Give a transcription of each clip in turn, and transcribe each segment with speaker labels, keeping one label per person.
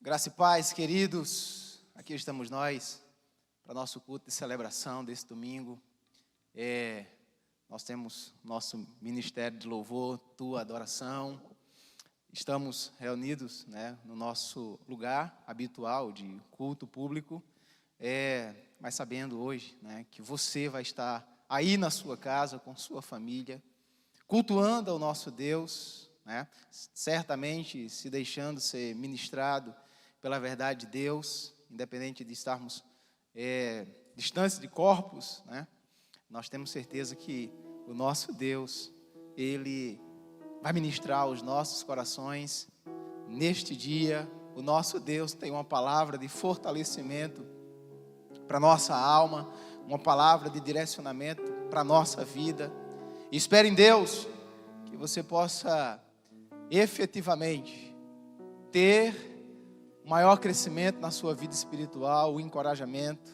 Speaker 1: Graça e paz, queridos, aqui estamos nós para nosso culto de celebração desse domingo. Nós temos nosso ministério de louvor, tua adoração. Estamos reunidos, no nosso lugar habitual de culto público, mas sabendo hoje, que você vai estar aí na sua casa com sua família, cultuando ao nosso Deus, certamente se deixando ser ministrado pela verdade de Deus, independente de estarmos distantes de corpos, nós temos certeza que o nosso Deus, Ele vai ministrar aos nossos corações neste dia. O nosso Deus tem uma palavra de fortalecimento para a nossa alma, uma palavra de direcionamento para a nossa vida. E espere em Deus que você possa efetivamente ter maior crescimento na sua vida espiritual, o encorajamento,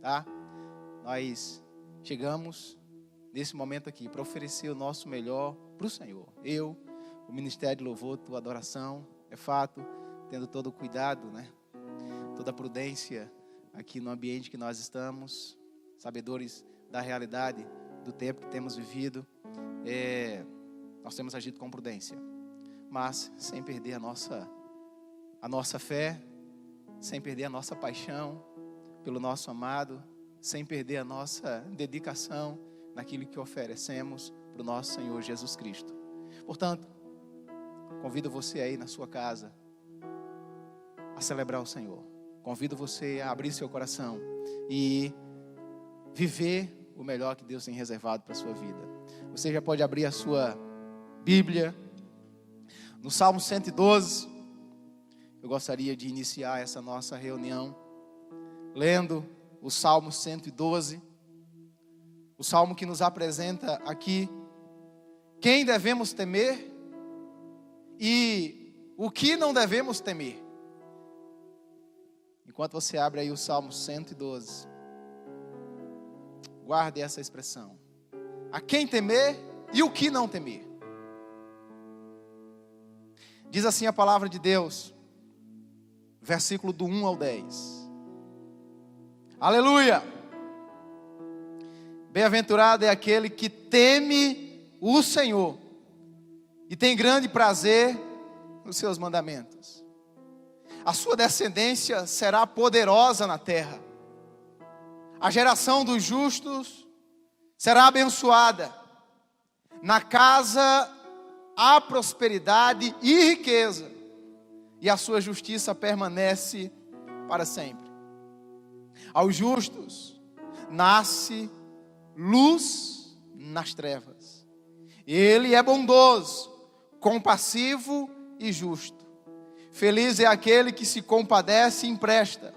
Speaker 1: tá? Nós chegamos nesse momento aqui para oferecer o nosso melhor para o Senhor. O Ministério de Louvor, tua adoração, é fato, tendo todo o cuidado, toda a prudência aqui no ambiente que nós estamos, sabedores da realidade do tempo que temos vivido, nós temos agido com prudência, mas sem perder a nossa fé, sem perder a nossa paixão pelo nosso amado, sem perder a nossa dedicação naquilo que oferecemos para o nosso Senhor Jesus Cristo. Portanto, convido você aí na sua casa a celebrar o Senhor. Convido você a abrir seu coração e viver o melhor que Deus tem reservado para a sua vida. Você já pode abrir a sua Bíblia no Salmo 112. Eu gostaria de iniciar essa nossa reunião lendo o Salmo 112, o Salmo que nos apresenta aqui quem devemos temer e o que não devemos temer. Enquanto você abre aí o Salmo 112, guarde essa expressão: a quem temer e o que não temer. Diz assim a palavra de Deus, versículo do 1 ao 10. Aleluia! Bem-aventurado é aquele que teme o Senhor e tem grande prazer nos seus mandamentos. A sua descendência será poderosa na terra. A geração dos justos será abençoada. Na casa há prosperidade e riqueza, e a sua justiça permanece para sempre. Aos justos nasce luz nas trevas. Ele é bondoso, compassivo e justo. Feliz é aquele que se compadece e empresta.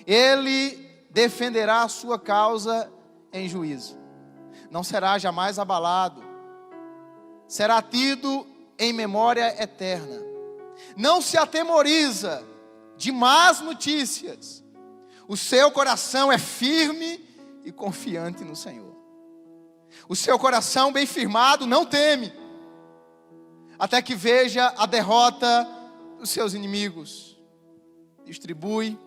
Speaker 1: Ele defenderá a sua causa em juízo. Não será jamais abalado. Será tido em memória eterna. Não se atemoriza de más notícias. O seu coração é firme e confiante no Senhor. O seu coração bem firmado não teme, até que veja a derrota dos seus inimigos. Distribui,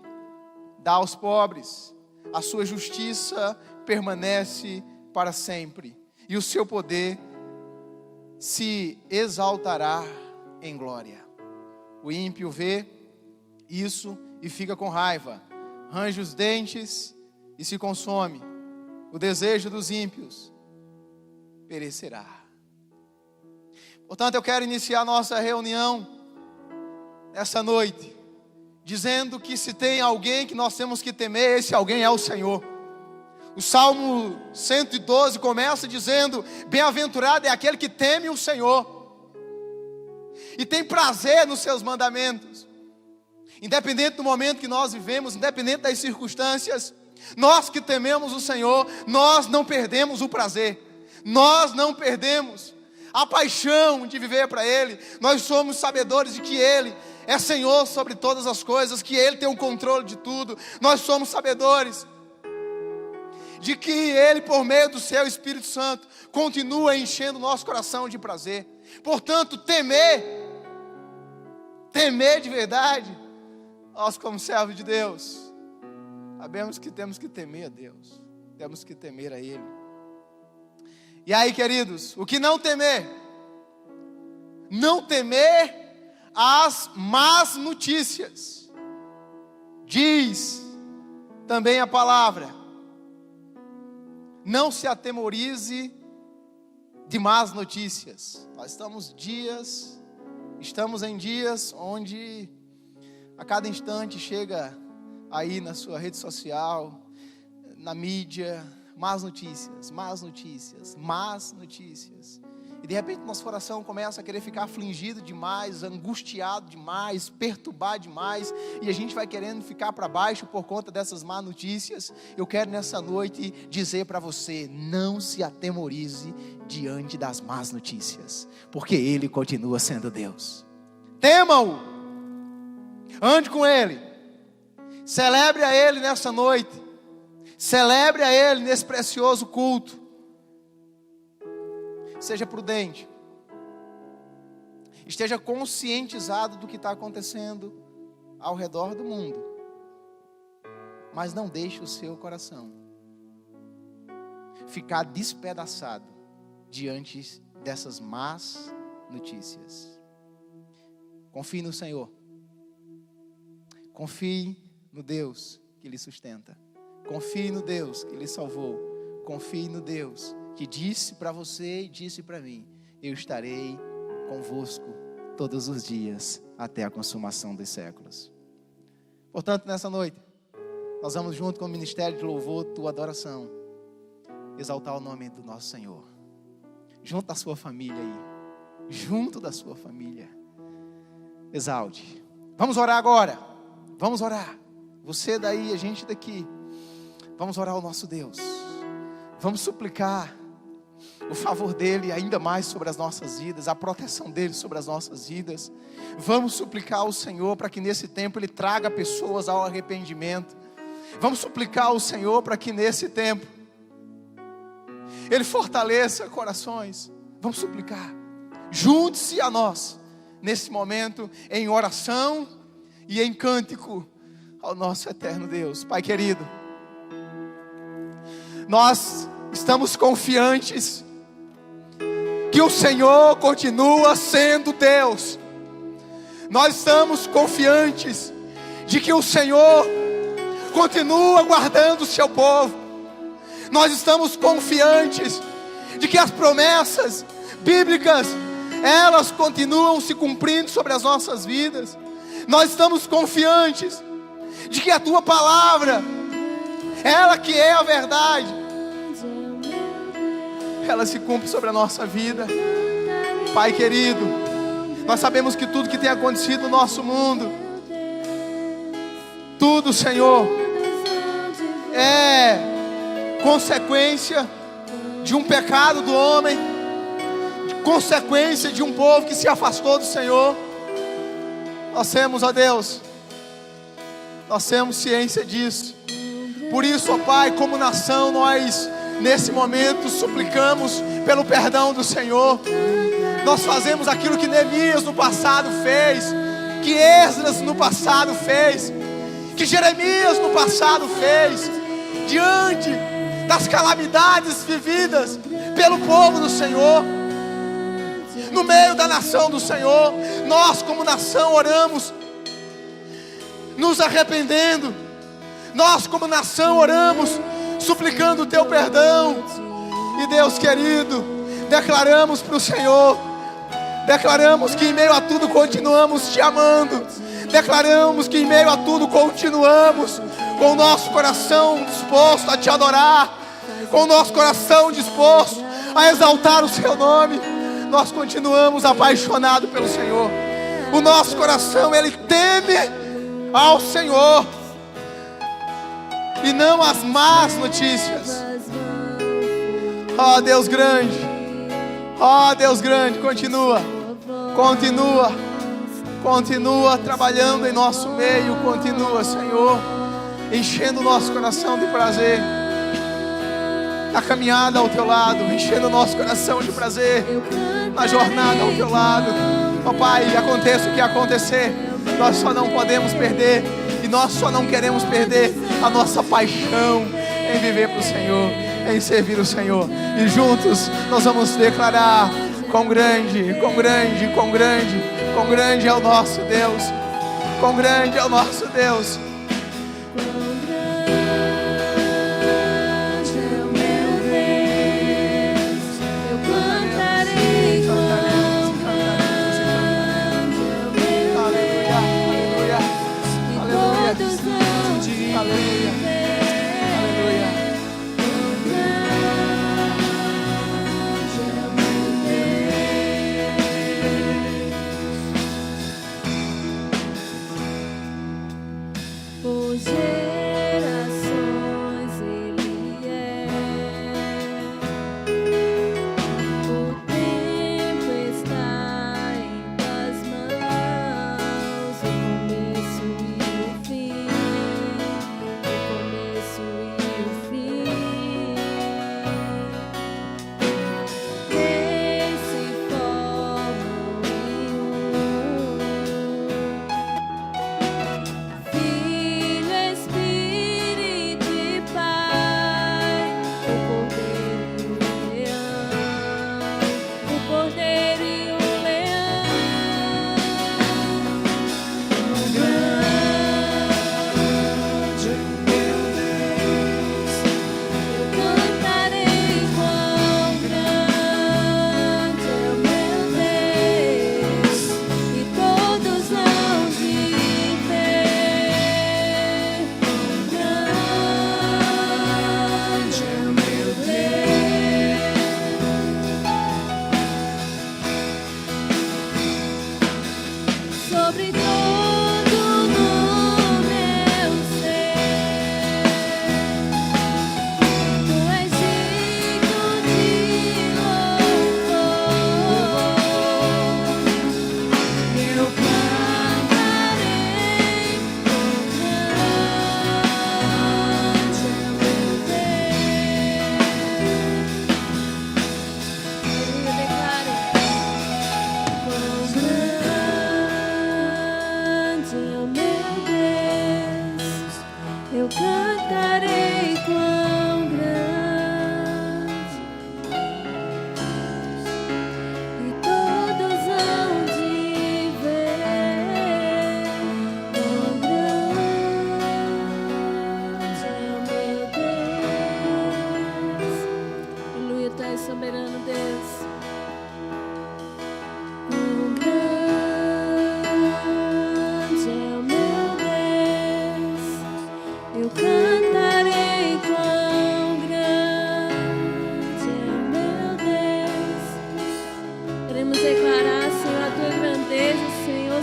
Speaker 1: dá aos pobres. A sua justiça permanece para sempre, e o seu poder se exaltará em glória. O ímpio vê isso e fica com raiva, range os dentes e se consome. O desejo dos ímpios perecerá. Portanto, eu quero iniciar nossa reunião essa noite dizendo que se tem alguém que nós temos que temer, esse alguém é o Senhor. O Salmo 112 começa dizendo: bem-aventurado é aquele que teme o Senhor e tem prazer nos seus mandamentos. Independente do momento que nós vivemos, independente das circunstâncias, nós que tememos o Senhor, nós não perdemos o prazer, nós não perdemos a paixão de viver para Ele. Nós somos sabedores de que Ele é Senhor sobre todas as coisas, que Ele tem o controle de tudo. Nós somos sabedores de que Ele, por meio do seu Espírito Santo, continua enchendo o nosso coração de prazer. Portanto, temer de verdade, Nós, como servos de Deus, sabemos que temos que temer a Deus, temos que temer a Ele. E aí, queridos, o que não temer? Não temer as más notícias. Diz também a palavra: não se atemorize de más notícias. Nós estamos em dias onde a cada instante chega aí na sua rede social, na mídia, más notícias, más notícias, más notícias. E de repente nosso coração começa a querer ficar afligido demais, angustiado demais, perturbado demais, e a gente vai querendo ficar para baixo por conta dessas más notícias. Eu quero nessa noite dizer para você: não se atemorize diante das más notícias, porque Ele continua sendo Deus. Tema-o, ande com Ele, celebre a Ele nessa noite, celebre a Ele nesse precioso culto. Seja prudente, esteja conscientizado do que está acontecendo ao redor do mundo, mas não deixe o seu coração ficar despedaçado diante dessas más notícias. Confie no Senhor, confie no Deus que lhe sustenta, confie no Deus que lhe salvou, confie no Deus que disse para você e disse para mim: eu estarei convosco todos os dias até a consumação dos séculos. Portanto, nessa noite, nós vamos junto com o Ministério de Louvor, tua adoração, exaltar o nome do nosso Senhor, junto da sua família aí, junto da sua família, exalte. Vamos orar agora, vamos orar, você daí, a gente daqui, vamos orar ao nosso Deus, vamos suplicar o favor dEle ainda mais sobre as nossas vidas, a proteção dEle sobre as nossas vidas. Vamos suplicar ao Senhor para que nesse tempo Ele traga pessoas ao arrependimento. Vamos suplicar ao Senhor para que nesse tempo Ele fortaleça corações. Vamos suplicar. Junte-se a nós nesse momento em oração e em cântico ao nosso eterno Deus. Pai querido, nós estamos confiantes que o Senhor continua sendo Deus. Nós estamos confiantes de que o Senhor continua guardando o seu povo. Nós estamos confiantes de que as promessas bíblicas, elas continuam se cumprindo sobre as nossas vidas. Nós estamos confiantes de que a tua palavra, ela que é a verdade, ela se cumpre sobre a nossa vida. Pai querido, nós sabemos que tudo que tem acontecido no nosso mundo, tudo, Senhor, é consequência de um pecado do homem, de consequência de um povo que se afastou do Senhor. Nós temos, ó Deus, nós temos ciência disso. Por isso, ó Pai, como nação, nós nesse momento suplicamos pelo perdão do Senhor. Nós fazemos aquilo que Neemias no passado fez, que Esdras no passado fez, que Jeremias no passado fez, diante das calamidades vividas pelo povo do Senhor, no meio da nação do Senhor. Nós como nação oramos, nos arrependendo. Nós como nação oramos, suplicando o teu perdão. E Deus querido, declaramos para o Senhor, declaramos que em meio a tudo continuamos te amando, declaramos que em meio a tudo continuamos com o nosso coração disposto a te adorar, com o nosso coração disposto a exaltar o seu nome. Nós continuamos apaixonados pelo Senhor. O nosso coração, ele teme ao Senhor e não as más notícias. Ó Deus grande, ó Deus grande, continua trabalhando em nosso meio, continua, Senhor, enchendo o nosso coração de prazer, na caminhada ao teu lado, enchendo o nosso coração de prazer, na jornada ao teu lado. Ó Pai, aconteça o que acontecer, nós só não podemos perder E nós só não queremos perder a nossa paixão em viver para o Senhor, em servir o Senhor. E juntos nós vamos declarar: quão grande, quão grande, quão grande, quão grande é o nosso Deus, quão grande é o nosso Deus.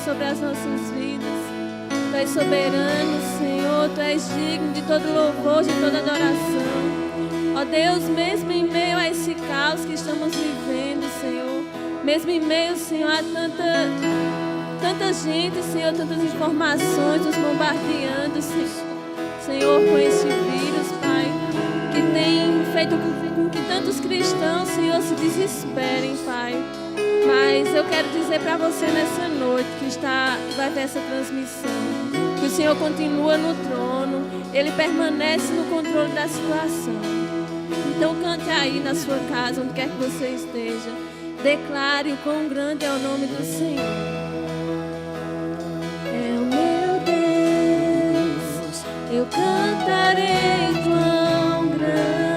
Speaker 2: Sobre as nossas vidas. Tu és soberano, Senhor, Tu és digno de todo louvor, de toda adoração. Ó Deus, mesmo em meio a esse caos que estamos vivendo, Senhor, mesmo em meio, Senhor, a tanta gente, Senhor, tantas informações nos bombardeando, Senhor, com esse vírus, Pai, que tem feito com que tantos cristãos, Senhor, se desesperem, Pai. Mas eu quero dizer para você nessa noite que vai ter essa transmissão, que o Senhor continua no trono, Ele permanece no controle da situação. Então cante aí na sua casa, onde quer que você esteja, declare o quão grande é o nome do Senhor. É o meu Deus, eu cantarei quão grande.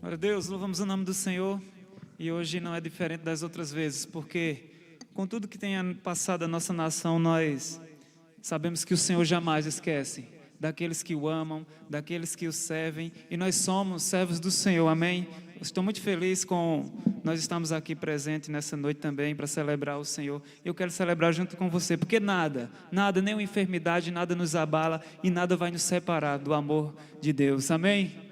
Speaker 3: Glória a Deus, louvamos o nome do Senhor. E hoje não é diferente das outras vezes, porque com tudo que tenha passado a nossa nação, nós sabemos que o Senhor jamais esquece daqueles que o amam, daqueles que o servem, e nós somos servos do Senhor, amém? Estou muito feliz com nós estamos aqui presentes nessa noite também para celebrar o Senhor. Eu quero celebrar junto com você, porque nada, nenhuma enfermidade, nada nos abala e nada vai nos separar do amor de Deus, amém?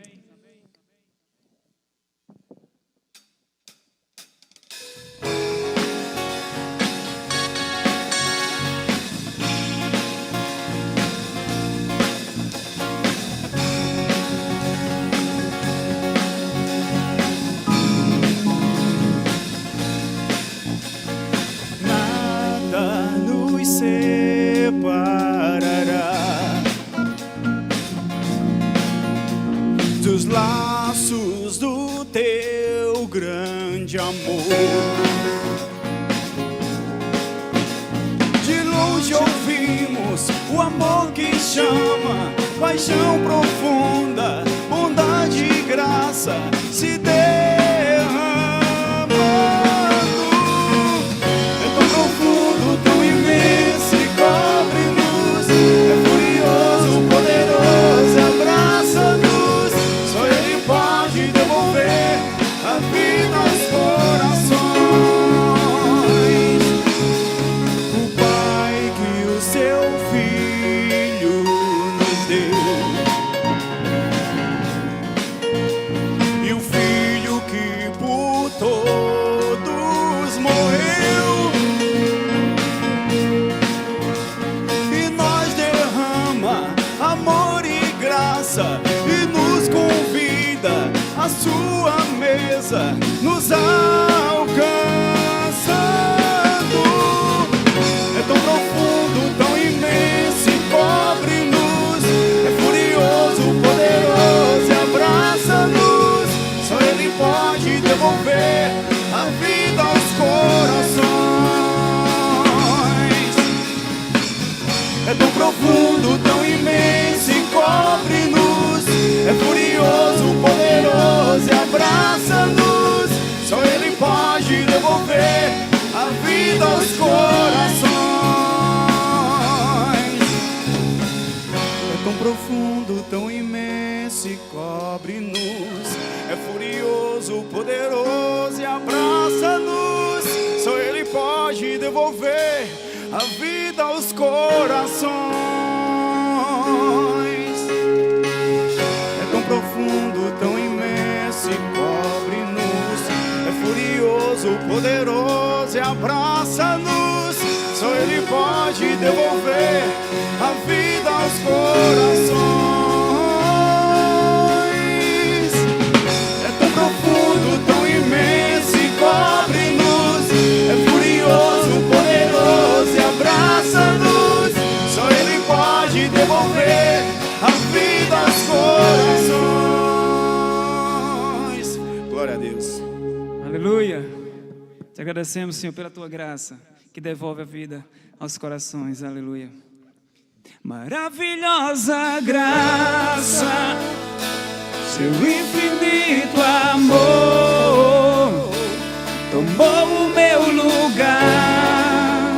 Speaker 4: luz do teu grande amor. De longe ouvimos o amor que chama, paixão profunda, bondade e graça se derramando. É tão profundo, tão imenso e cobre-nos, é furioso, poderoso, abraça-nos. Só Ele pode devolver a vida aos corações. O Pai que o seu Filho nos deu, e o Filho que por todos morreu, e nós derrama amor e graça e nos convida à sua mesa, nos alcançando. É tão profundo, tão imenso e cobre-nos, é furioso, poderoso e abraça-nos. Só Ele pode devolver a vida aos corações. É tão profundo, tão imenso e cobre-nos, é furioso, poderoso e abraça-nos. Só Ele pode devolver a vida aos corações. É tão profundo, tão imenso e cobre-nos, é furioso, poderoso e abraça-nos. Só Ele pode devolver a vida aos corações. É tão profundo, tão imenso e cobre-nos, é furioso, poderoso e abraça-nos. Só Ele pode devolver a vida aos corações. É tão profundo, tão imenso e cobre-nos, é furioso, poderoso e abraça-nos. Só Ele pode devolver a vida aos corações. Glória a Deus.
Speaker 3: Aleluia. Te agradecemos, Senhor, pela tua graça que devolve a vida aos corações. Aleluia. Maravilhosa graça, seu infinito amor tomou o meu lugar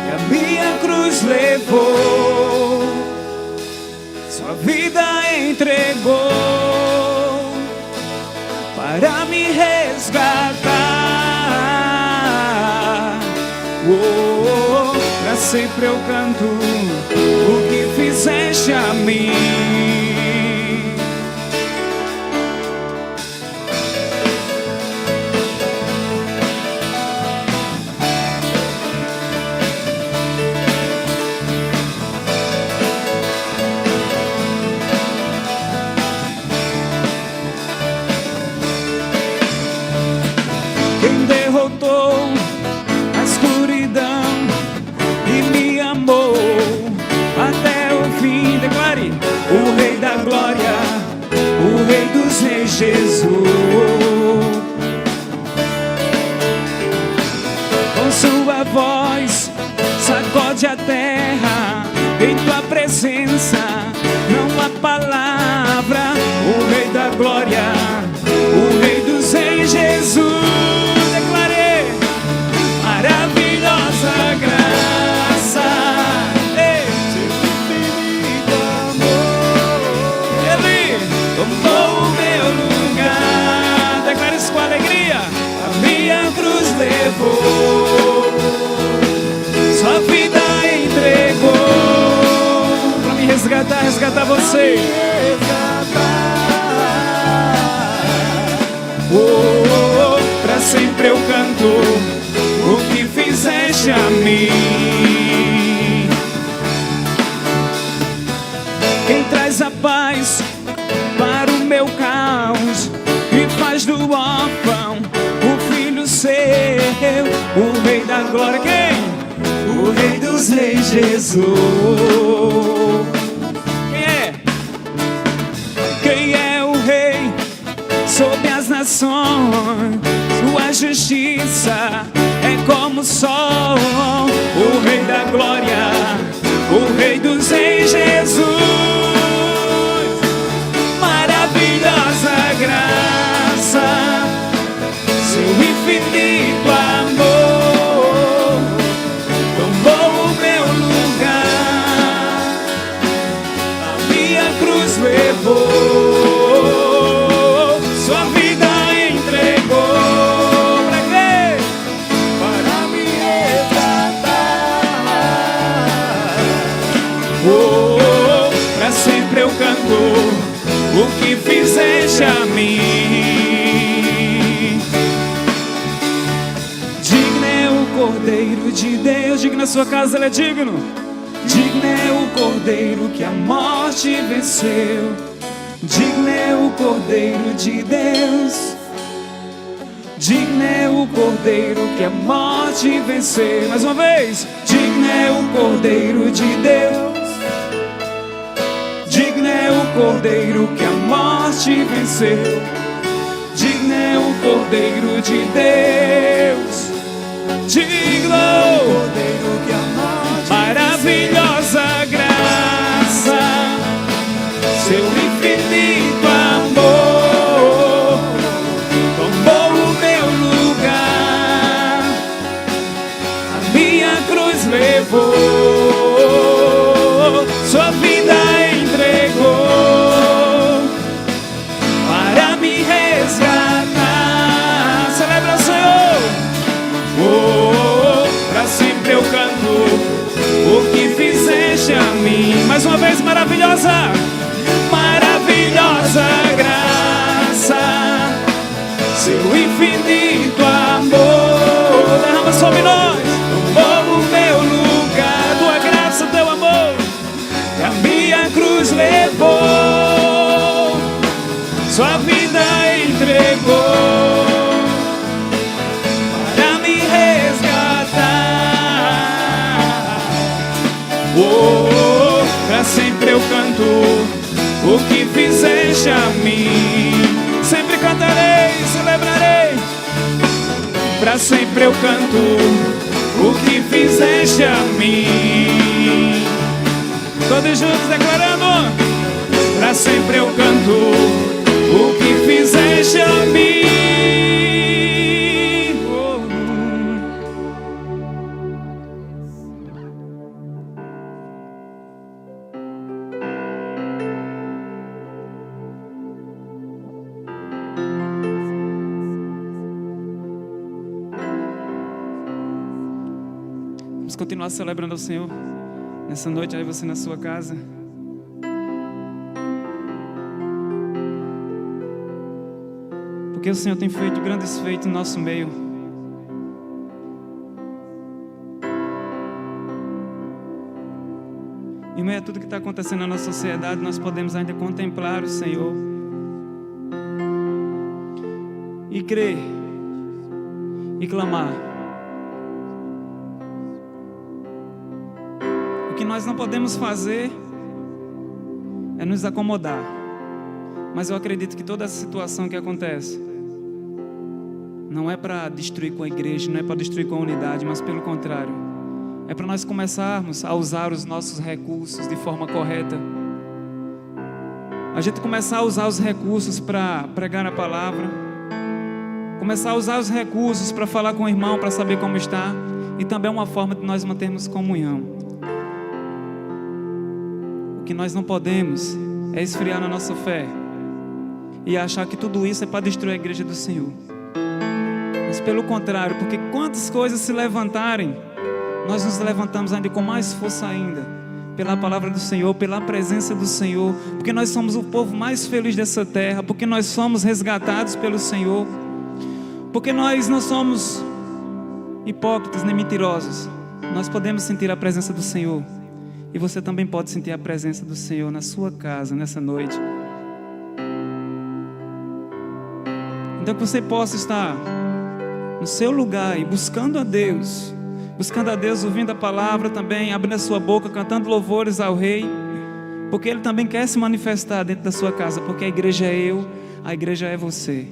Speaker 3: e a minha cruz levou, sua vida entregou para me resgatar. Pra sempre eu canto o que fizeste a mim. Quem derrotou a escuridão e me amou até o fim. Declare: o Rei da Glória, o Rei dos Reis, Jesus. Com sua voz sacode a terra, em tua presença não há palavra. O Rei da Glória, o Rei dos Reis, Jesus. Declarei: maravilhosa graça, seu infinito amor, Ele tomou o meu lugar. Declare isso com alegria: a minha cruz levou, sua vida entregou pra me resgatar, resgatar você. Pra sempre eu canto o que fizeste a mim. Quem traz a paz para o meu caos e faz do órfão o filho seu. O Rei da Glória, quem? O Rei dos Reis, Jesus. Quem é? Quem é o Rei nações. Sua justiça é como o sol. O Rei da glória, o Rei dos reis, Jesus. Maravilhosa graça, seu infinito amor tomou o meu lugar, a minha cruz levou. O que fizeste a mim. Digno é o Cordeiro de Deus. Digno na sua casa, ele é digno. Digno é o Cordeiro que a morte venceu. Digno é o Cordeiro de Deus. Digno é o Cordeiro que a morte venceu. Mais uma vez. Digno é o Cordeiro de Deus. Digno é o Cordeiro que a morte venceu. Digno é o Cordeiro de Deus. Digno é o Cordeiro que a morte maravilhosa graça, seu infinito amor tomou o meu lugar, a minha cruz levou. Sua vida para me resgatar. Celebra o Senhor. Pra sempre eu canto o que fizeste a mim. Mais uma vez, maravilhosa, maravilhosa graça, seu infinito amor derrama sobre nós, tomou o meu lugar. Tua graça, teu amor, que a minha cruz levou. Sua vida entregou para me resgatar. Pra sempre eu canto o que fizeste a mim. Sempre cantarei, celebrarei. Pra sempre eu canto o que fizeste a mim. Todos juntos declarando. Pra sempre eu canto o que fizeste a mim. Vamos continuar celebrando ao Senhor nessa noite, aí você na sua casa. Porque o Senhor tem feito grandes feitos no nosso meio. Em meio a tudo que está acontecendo na nossa sociedade, nós podemos ainda contemplar o Senhor e crer e clamar. O que nós não podemos fazer é nos acomodar. Mas eu acredito que toda essa situação que acontece não é para destruir com a igreja, não é para destruir com a unidade, mas pelo contrário, é para nós começarmos a usar os nossos recursos de forma correta. A gente começar a usar os recursos para pregar a palavra, começar a usar os recursos para falar com o irmão, para saber como está, e também é uma forma de nós mantermos comunhão. O que nós não podemos é esfriar na nossa fé e achar que tudo isso é para destruir a igreja do Senhor. Mas pelo contrário, porque quantas coisas se levantarem, nós nos levantamos ainda com mais força ainda, pela palavra do Senhor, pela presença do Senhor, porque nós somos o povo mais feliz dessa terra, porque nós somos resgatados pelo Senhor, porque nós não somos hipócritas nem mentirosos. Nós podemos sentir a presença do Senhor, e você também pode sentir a presença do Senhor na sua casa, nessa noite. Então que você possa estar no seu lugar e buscando a Deus, ouvindo a palavra também, abrindo a sua boca, cantando louvores ao Rei, porque Ele também quer se manifestar dentro da sua casa, porque a igreja é eu, a igreja é você.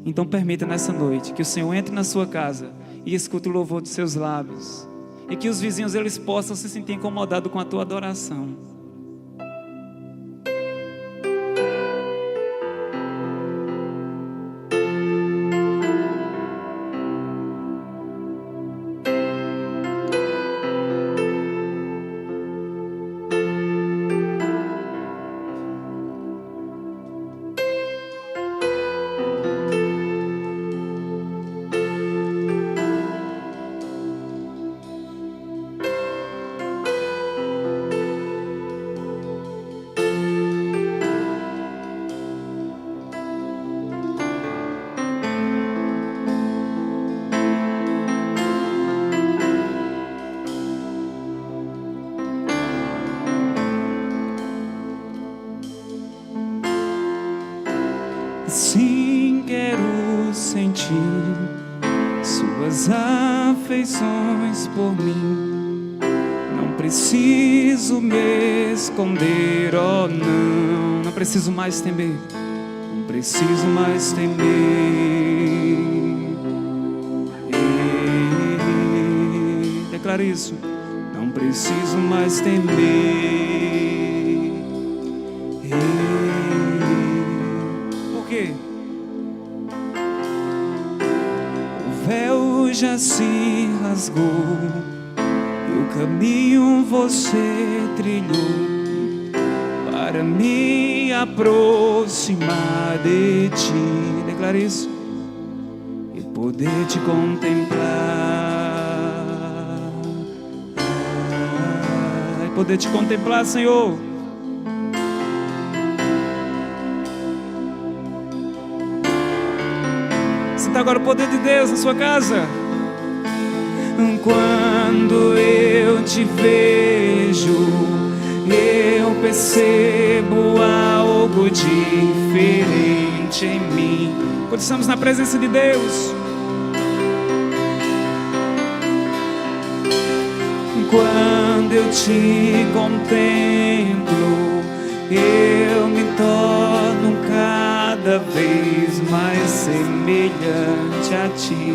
Speaker 3: Então permita nessa noite que o Senhor entre na sua casa e escute o louvor dos seus lábios. E que os vizinhos eles possam se sentir incomodados com a tua adoração. Sim, quero sentir suas afeições por mim. Não preciso me esconder, oh não. Não preciso mais temer, não preciso mais temer. Declare isso. Não preciso mais temer. O véu já se rasgou e o caminho você trilhou para me aproximar de ti. Declare isso. E poder te contemplar. E poder te contemplar, Senhor. Sinta agora o poder de Deus na sua casa. Quando eu te vejo, eu percebo algo diferente em mim. Quando estamos na presença de Deus, quando eu te contemplo, eu me torno cada vez mais semelhante a ti.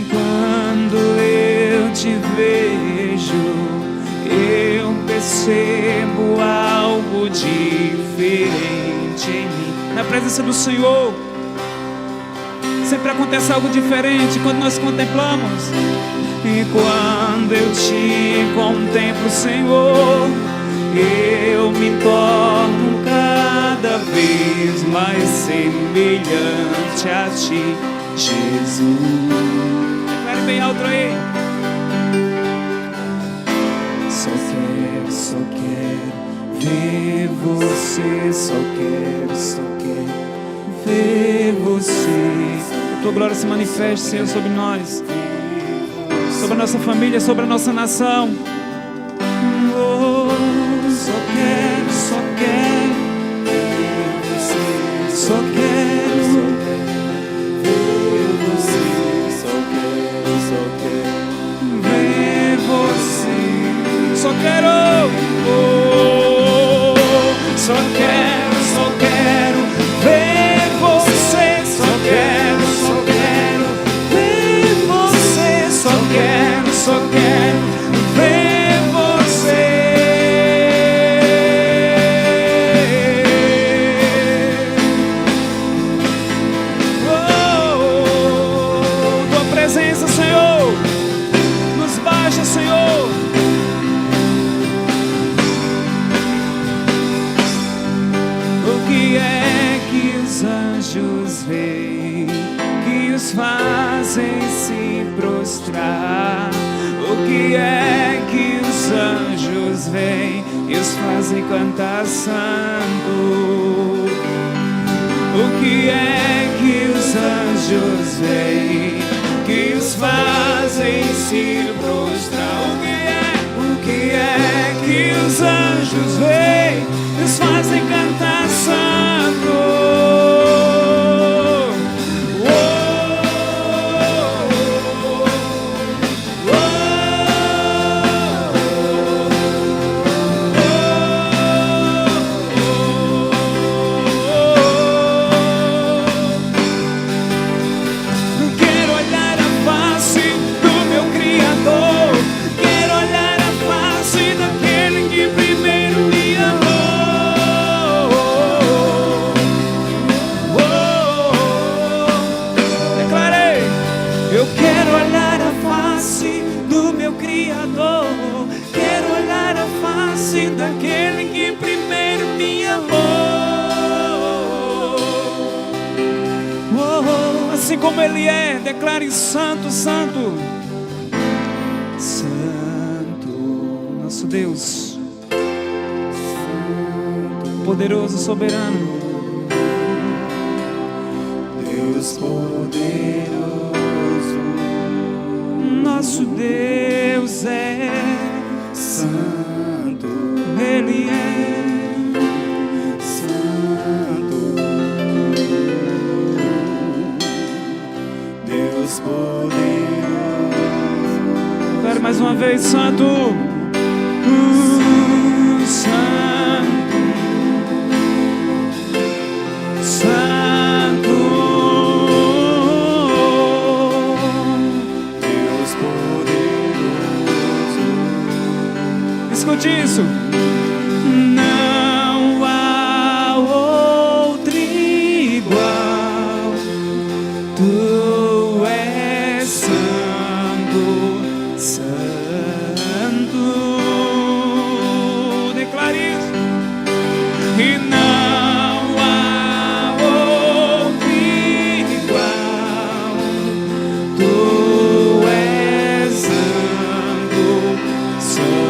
Speaker 3: Quando eu te vejo, eu percebo algo diferente em mim. Na presença do Senhor sempre acontece algo diferente quando nós contemplamos. E quando eu te contemplo, Senhor, eu me torno cada vez mais semelhante a ti, Jesus. Vai bem alto aí. Só quero ver você, só quero ver você. A tua glória se manifeste, Senhor, sobre nós, sobre a nossa família, sobre a nossa nação. Oh, só quero ver você, só quero ver você, só quero ver você, só quero, oh, só quero ver você, só quero ver você, só quero ver você. Oh, tua presença, Senhor, nos baixa, Senhor. O que é que os anjos veem, que os fazem se prostrar? O que é que os anjos veem e os fazem cantar santo? O que é que os anjos veem que os fazem se prostrar? O que é que os anjos veem e os fazem cantar santo? Assim como Ele é, declare santo, santo. Santo, nosso Deus, poderoso, soberano.
Speaker 4: Deus poderoso,
Speaker 3: Nosso Deus é
Speaker 4: santo,
Speaker 3: Ele é
Speaker 4: santo. Deus poderoso,
Speaker 3: Declare mais uma vez, santo. Santo, santo.
Speaker 4: Deus poderoso.
Speaker 3: Escute isso. Não há outro igual. Tu és santo, santo. Declare isso. E não há outro igual. Tu és santo, santo.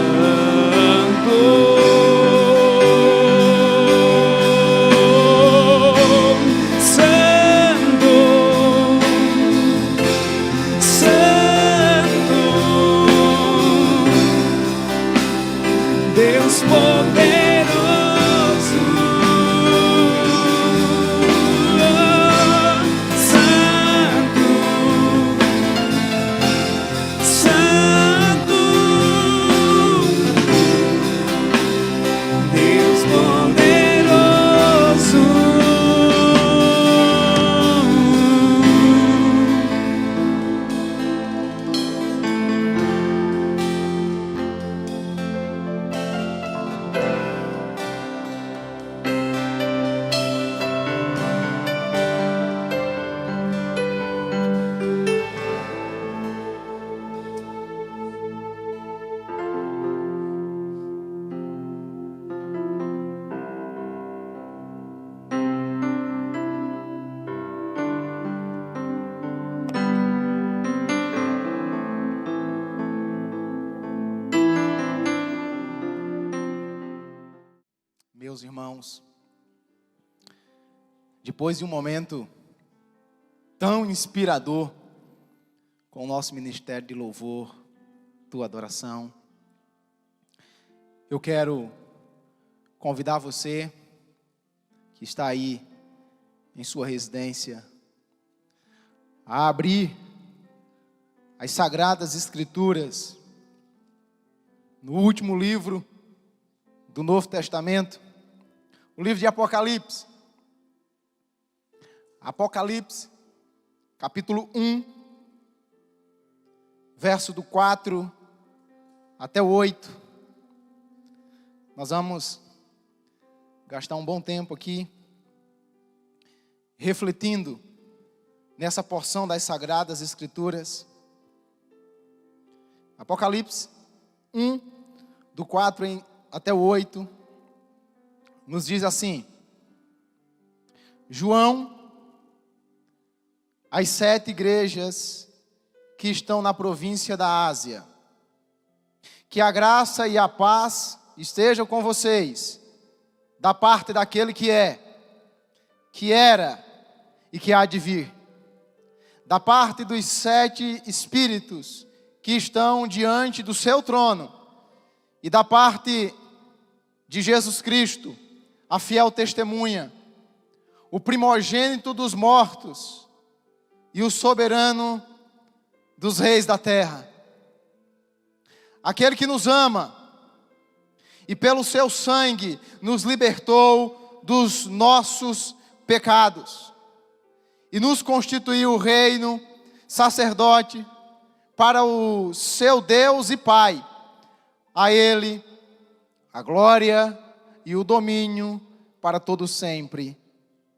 Speaker 3: Santo, santo. Deus poderoso, santo, santo. Deus poderoso.
Speaker 1: Meus irmãos, depois de um momento tão inspirador com o nosso ministério de louvor, tua adoração, eu quero convidar você que está aí em sua residência a abrir as Sagradas Escrituras no último livro do Novo Testamento, o livro de Apocalipse. Apocalipse, capítulo 1, verso do 4 até o 8. Nós vamos gastar um bom tempo aqui refletindo nessa porção das Sagradas Escrituras. Apocalipse 1, do 4 até o 8, nos diz assim: João, às 7 igrejas que estão na província da Ásia, que a graça e a paz estejam com vocês, da parte daquele que é, que era e que há de vir, da parte dos 7 espíritos que estão diante do seu trono, e da parte de Jesus Cristo, a fiel testemunha, o primogênito dos mortos e o soberano dos reis da terra. Aquele que nos ama e pelo seu sangue nos libertou dos nossos pecados e nos constituiu reino, sacerdote para o seu Deus e Pai. A Ele a glória e o domínio para todo sempre.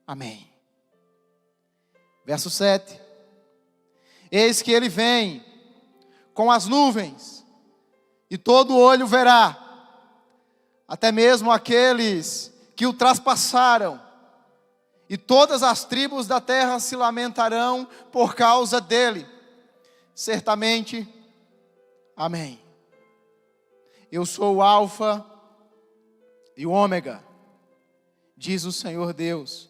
Speaker 1: Amém. Verso 7. Eis que Ele vem com as nuvens, e todo olho verá, até mesmo aqueles que o traspassaram, e todas as tribos da terra se lamentarão por causa dele. Certamente, amém. Eu sou o Alfa e o Ômega, diz o Senhor Deus,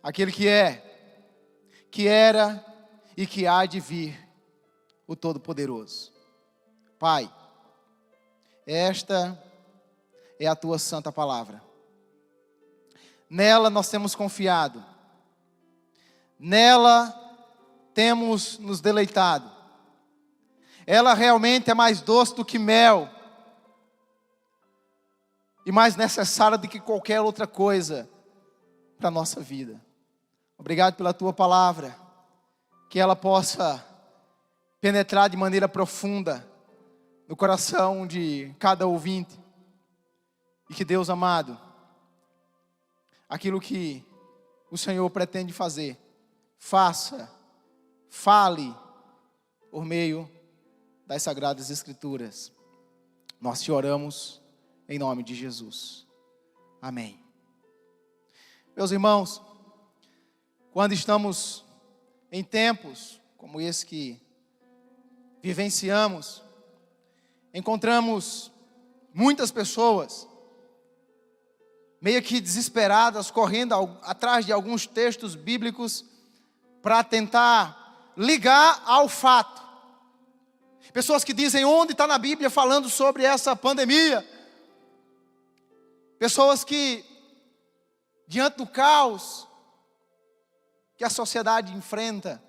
Speaker 1: aquele que é, que era e que há de vir, o Todo-Poderoso. Pai, esta é a tua santa palavra. Nela nós temos confiado, nela temos nos deleitado. Ela realmente é mais doce do que mel e mais necessária do que qualquer outra coisa para a nossa vida. Obrigado pela tua palavra, que ela possa penetrar de maneira profunda no coração de cada ouvinte, e que Deus amado, aquilo que o Senhor pretende fazer, fale por meio das Sagradas Escrituras. Nós te oramos em nome de Jesus. Amém. Meus irmãos, quando estamos em tempos como esse que vivenciamos, encontramos muitas pessoas meio que desesperadas, correndo atrás de alguns textos bíblicos para tentar ligar ao fato. Pessoas que dizem onde está na Bíblia falando sobre essa pandemia. Pessoas que, diante do caos que a sociedade enfrenta,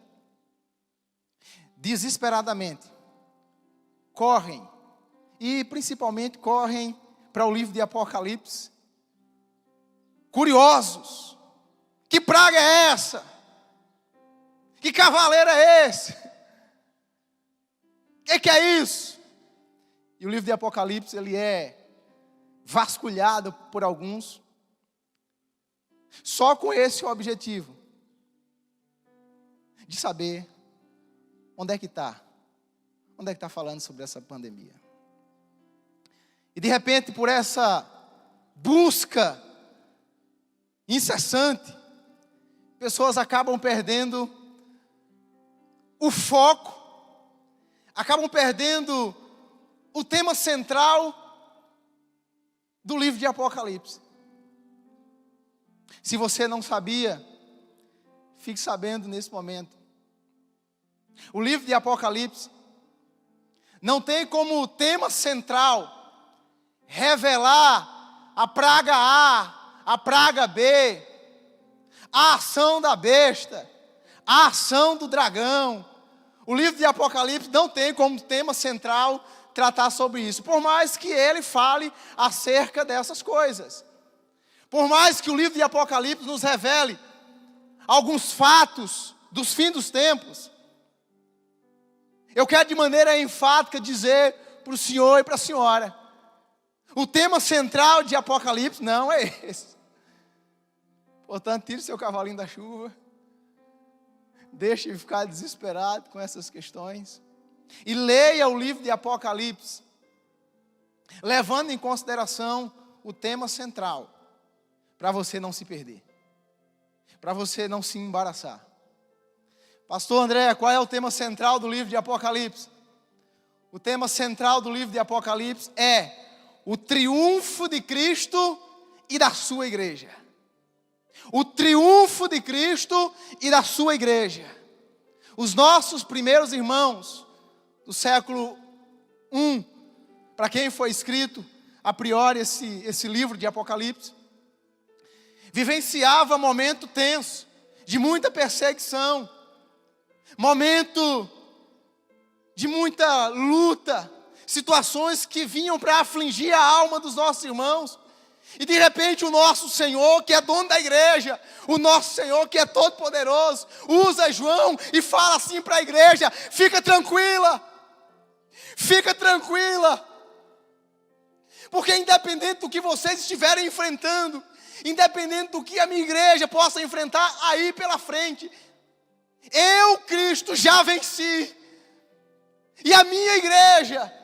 Speaker 1: desesperadamente correm, e principalmente correm para o livro de Apocalipse, curiosos. Que praga é essa? Que cavaleiro é esse? O que é isso? E o livro de Apocalipse, ele é vasculhado por alguns só com esse objetivo de saber onde é que está falando sobre essa pandemia. E de repente, por essa busca incessante, pessoas acabam perdendo o foco, acabam perdendo o tema central do livro de Apocalipse. Se você não sabia, fique sabendo nesse momento. O livro de Apocalipse não tem como tema central revelar a praga A, a praga B, a ação da besta, a ação do dragão. O livro de Apocalipse não tem como tema central tratar sobre isso, por mais que ele fale acerca dessas coisas. Por mais que o livro de Apocalipse nos revele alguns fatos dos fins dos tempos, eu quero de maneira enfática dizer para o senhor e para a senhora, o tema central de Apocalipse não é esse. Portanto, tire seu cavalinho da chuva, deixe de ficar desesperado com essas questões, e leia o livro de Apocalipse, levando em consideração o tema central, para você não se perder, para você não se embaraçar. Pastor André, qual é o tema central do livro de Apocalipse? O tema central do livro de Apocalipse é o triunfo de Cristo e da sua igreja. O triunfo de Cristo e da sua igreja. Os nossos primeiros irmãos do século I, para quem foi escrito a priori esse livro de Apocalipse, vivenciava momento tenso, de muita perseguição, momento de muita luta, situações que vinham para afligir a alma dos nossos irmãos. E de repente o nosso Senhor, que é dono da igreja, o nosso Senhor, que é todo poderoso, usa João e fala assim para a igreja: fica tranquila, porque independente do que vocês estiverem enfrentando, independente do que a minha igreja possa enfrentar aí pela frente, eu, Cristo, já venci, e a minha igreja,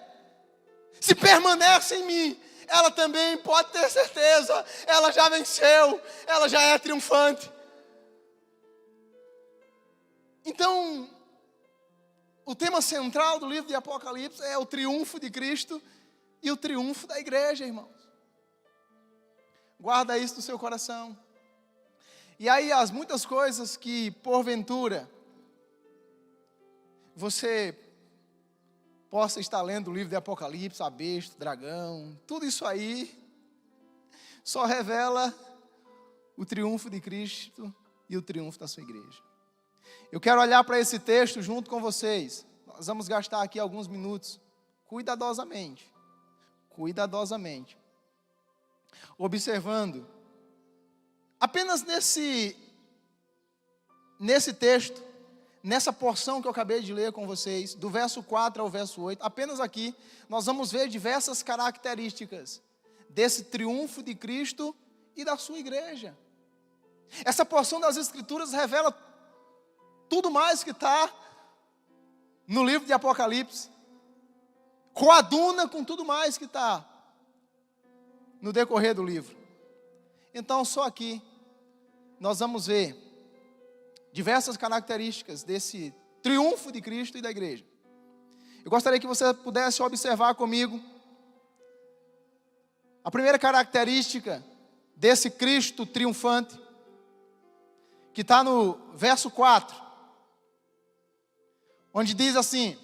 Speaker 1: se permanece em mim, ela também pode ter certeza, ela já venceu, ela já é triunfante. Então, o tema central do livro de Apocalipse é o triunfo de Cristo e o triunfo da igreja, irmãos. Guarda isso no seu coração. E aí, as muitas coisas que, porventura, você possa estar lendo o livro de Apocalipse, a besta, o dragão, tudo isso aí só revela o triunfo de Cristo e o triunfo da sua igreja. Eu quero olhar para esse texto junto com vocês. Nós vamos gastar aqui alguns minutos, cuidadosamente, observando, apenas nesse texto, nessa porção que eu acabei de ler com vocês, do verso 4 ao verso 8, apenas aqui, nós vamos ver diversas características desse triunfo de Cristo e da sua igreja. Essa porção das Escrituras revela tudo mais que está no livro de Apocalipse, coaduna com tudo mais que está no decorrer do livro. Então, só aqui, nós vamos ver diversas características desse triunfo de Cristo e da igreja. Eu gostaria que você pudesse observar comigo a primeira característica desse Cristo triunfante, que está no verso 4, onde diz assim: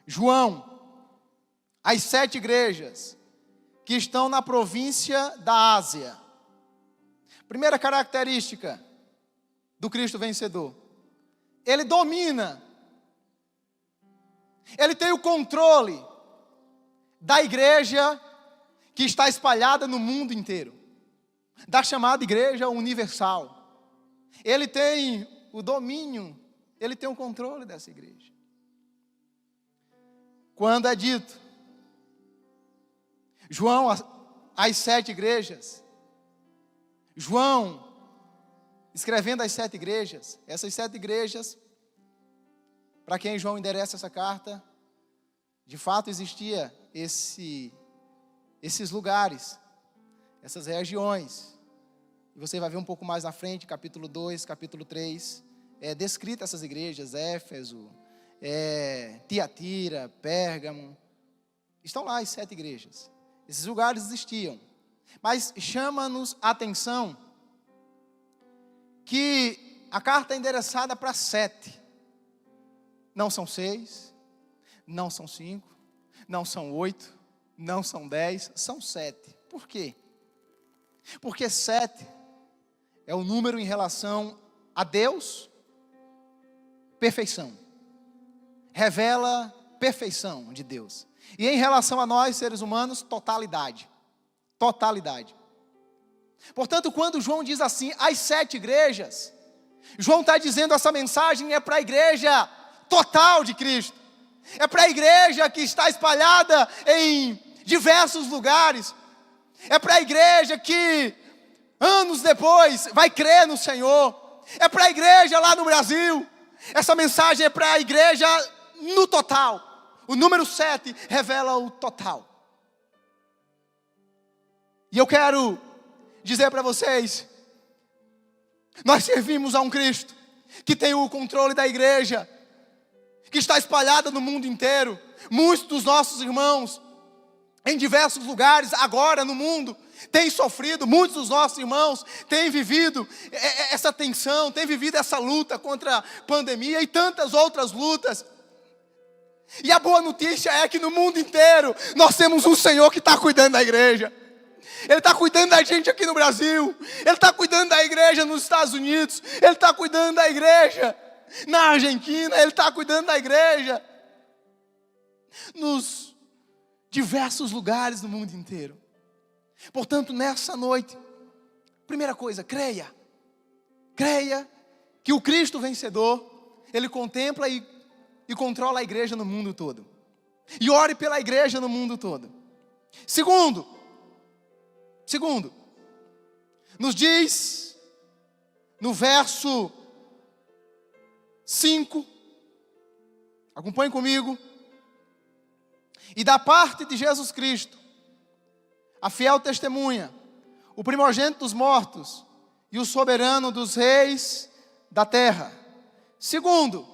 Speaker 1: João, as 7 igrejas que estão na província da Ásia. Primeira característica do Cristo vencedor: ele domina, ele tem o controle da igreja que está espalhada no mundo inteiro, da chamada igreja universal. Ele tem o domínio, ele tem o controle dessa igreja. Quando é dito, João, as 7 igrejas, João, escrevendo as 7 igrejas, essas 7 igrejas, para quem João endereça essa carta, de fato existia esses lugares, essas regiões. E você vai ver um pouco mais na frente, capítulo 2, capítulo 3, descrita essas igrejas, Éfeso, Tiatira, Pérgamo. Estão lá as 7 igrejas. Esses lugares existiam. Mas chama-nos a atenção que a carta é endereçada para 7. Não são 6, não são 5, não são 8, não são 10, são 7. Por quê? Porque 7 é o número em relação a Deus, perfeição. Revela perfeição de Deus. E em relação a nós, seres humanos, totalidade. Totalidade. Portanto, quando João diz assim, as 7 igrejas, João está dizendo essa mensagem é para a igreja total de Cristo. É para a igreja que está espalhada em diversos lugares. É para a igreja que, anos depois, vai crer no Senhor. É para a igreja lá no Brasil. Essa mensagem é para a igreja no total. O número 7 revela o total. E eu quero dizer para vocês, nós servimos a um Cristo que tem o controle da igreja, que está espalhada no mundo inteiro. Muitos dos nossos irmãos, em diversos lugares, agora no mundo, têm sofrido. Muitos dos nossos irmãos têm vivido essa tensão, têm vivido essa luta contra a pandemia e tantas outras lutas. E a boa notícia é que no mundo inteiro, nós temos um Senhor que está cuidando da igreja. Ele está cuidando da gente aqui no Brasil. Ele está cuidando da igreja nos Estados Unidos. Ele está cuidando da igreja na Argentina. Ele está cuidando da igreja nos diversos lugares do mundo inteiro. Portanto, nessa noite, primeira coisa, creia. Creia que o Cristo vencedor, Ele contempla e controla a igreja no mundo todo. E ore pela igreja no mundo todo. Segundo, nos diz no verso 5, acompanhe comigo, E da parte de Jesus Cristo, a fiel testemunha, o primogênito dos mortos e o soberano dos reis da terra. Segundo,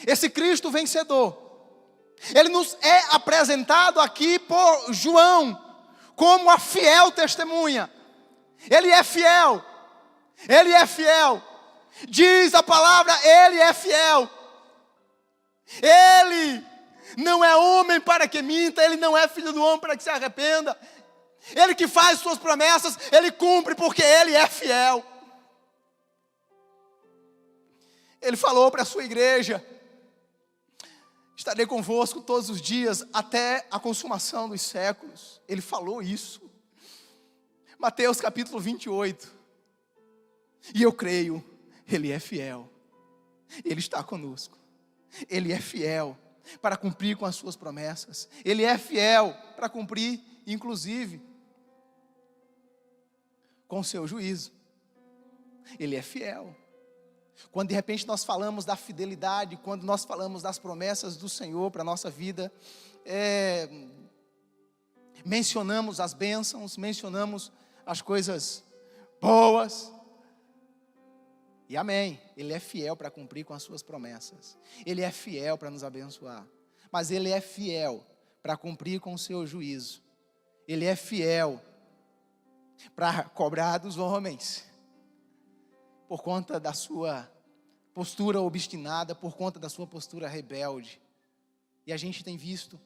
Speaker 1: esse Cristo vencedor, ele nos é apresentado aqui por João como a fiel testemunha. Ele é fiel. Ele é fiel. Diz a palavra, ele é fiel. Ele não é homem para que minta, ele não é filho do homem para que se arrependa. Ele que faz suas promessas, ele cumpre porque ele é fiel. Ele falou para a sua igreja: estarei convosco todos os dias até a consumação dos séculos. Ele falou isso. Mateus capítulo 28. E eu creio, ele é fiel. Ele está conosco. Ele é fiel para cumprir com as suas promessas. Ele é fiel para cumprir, inclusive, com o seu juízo. Ele é fiel. Quando de repente nós falamos da fidelidade, quando nós falamos das promessas do Senhor para a nossa vida, mencionamos as bênçãos, mencionamos as coisas boas. E amém, ele é fiel para cumprir com as suas promessas. Ele é fiel para nos abençoar. Mas ele é fiel para cumprir com o seu juízo. Ele é fiel para cobrar dos homens, por conta da sua postura obstinada, por conta da sua postura rebelde. E a gente tem visto,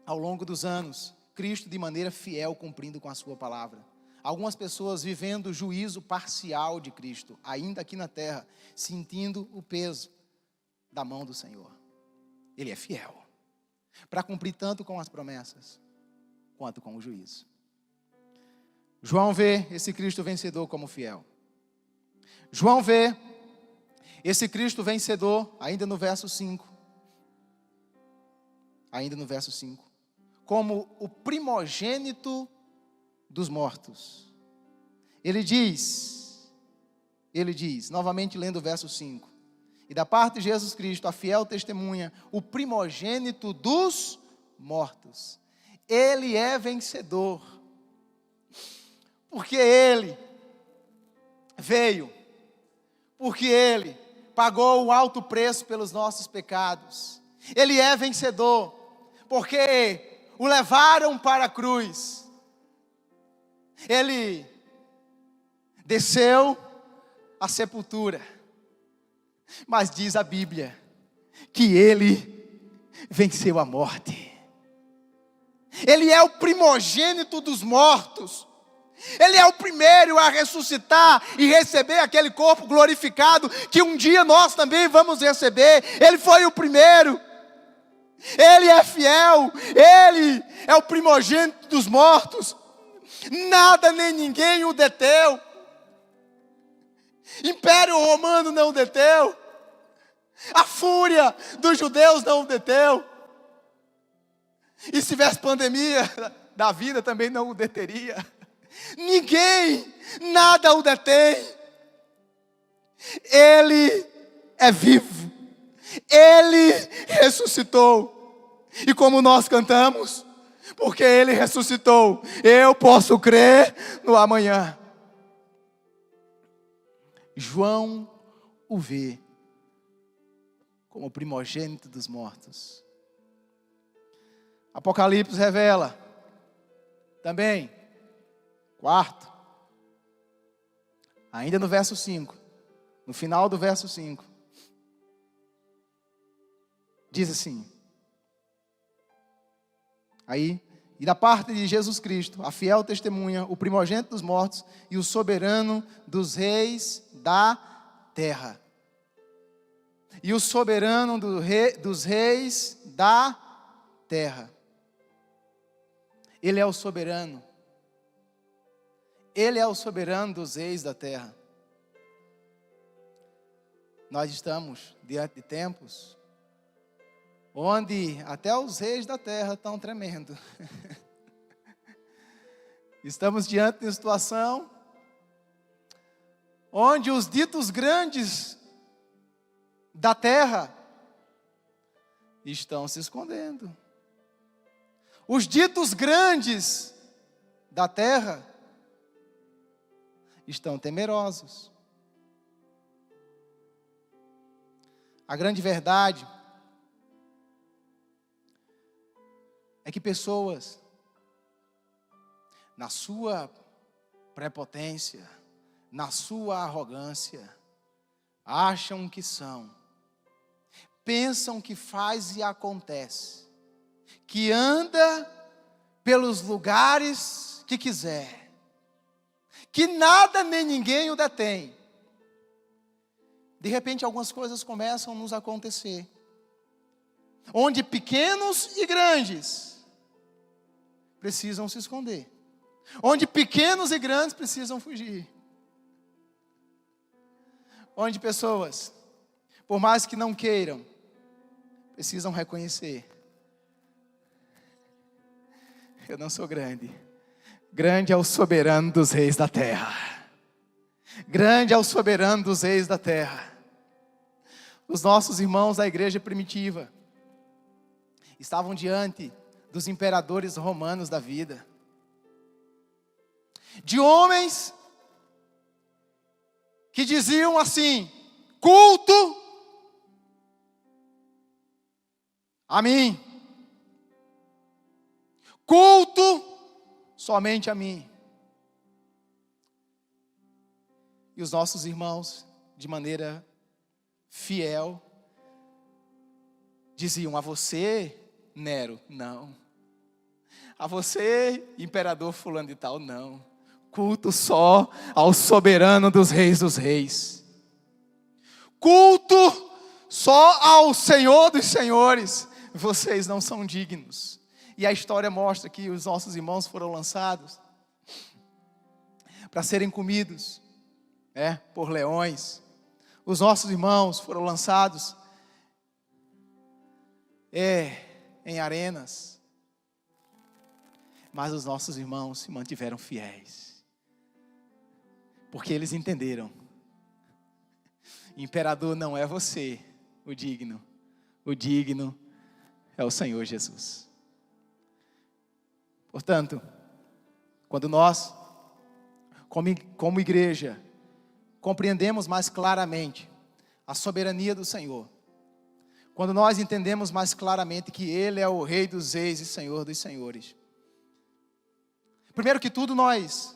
Speaker 1: ao longo dos anos, Cristo de maneira fiel cumprindo com a sua palavra. Algumas pessoas vivendo o juízo parcial de Cristo, ainda aqui na terra, sentindo o peso da mão do Senhor. Ele é fiel para cumprir tanto com as promessas, quanto com o juízo. João vê esse Cristo vencedor como fiel. João vê esse Cristo vencedor, ainda no verso 5. Ainda no verso 5. Como o primogênito dos mortos. Ele diz, novamente lendo o verso 5. E da parte de Jesus Cristo, a fiel testemunha, o primogênito dos mortos. Ele é vencedor. Porque ele veio, porque ele pagou o alto preço pelos nossos pecados. Ele é vencedor, porque o levaram para a cruz. Ele desceu à sepultura, mas diz a Bíblia que ele venceu a morte. Ele é o primogênito dos mortos. Ele é o primeiro a ressuscitar e receber aquele corpo glorificado que um dia nós também vamos receber. Ele foi o primeiro. Ele é fiel. Ele é o primogênito dos mortos. Nada nem ninguém o deteu. Império Romano não o deteu. A fúria dos judeus não o deteu. E se tivesse pandemia da vida também não o deteria. Ninguém, nada o detém. Ele é vivo. Ele ressuscitou. E como nós cantamos, porque ele ressuscitou, eu posso crer no amanhã. João o vê como primogênito dos mortos. Apocalipse revela também, quarto, ainda no verso 5, no final do verso 5, diz assim: aí, e da parte de Jesus Cristo, a fiel testemunha, o primogênito dos mortos e o soberano dos reis da terra. E o soberano dos reis da terra. Ele é o soberano. Ele é o soberano dos reis da terra. Nós estamos diante de tempos onde até os reis da terra estão tremendo. Estamos diante de uma situação onde os ditos grandes da terra estão se escondendo. Os ditos grandes da terra estão temerosos. A grande verdade é que pessoas, na sua prepotência, na sua arrogância, acham que são, pensam que faz e acontece, que anda pelos lugares que quiser, que nada nem ninguém o detém. De repente algumas coisas começam a nos acontecer, onde pequenos e grandes precisam se esconder, onde pequenos e grandes precisam fugir, onde pessoas, por mais que não queiram, precisam reconhecer: eu não sou grande. Grande é o soberano dos reis da terra. Grande é o soberano dos reis da terra. Os nossos irmãos da igreja primitiva estavam diante dos imperadores romanos da vida, de homens que diziam assim: culto a mim, culto somente a mim. E os nossos irmãos, de maneira fiel, diziam: a você, Nero, não. A você, imperador fulano de tal, não. Culto só ao soberano dos reis. Culto só ao Senhor dos senhores. Vocês não são dignos. E a história mostra que os nossos irmãos foram lançados para serem comidos por leões. Os nossos irmãos foram lançados em arenas. Mas os nossos irmãos se mantiveram fiéis, porque eles entenderam: imperador não é você o digno é o Senhor Jesus. Portanto, quando nós, como igreja, compreendemos mais claramente a soberania do Senhor, quando nós entendemos mais claramente que Ele é o Rei dos reis e Senhor dos senhores, primeiro que tudo nós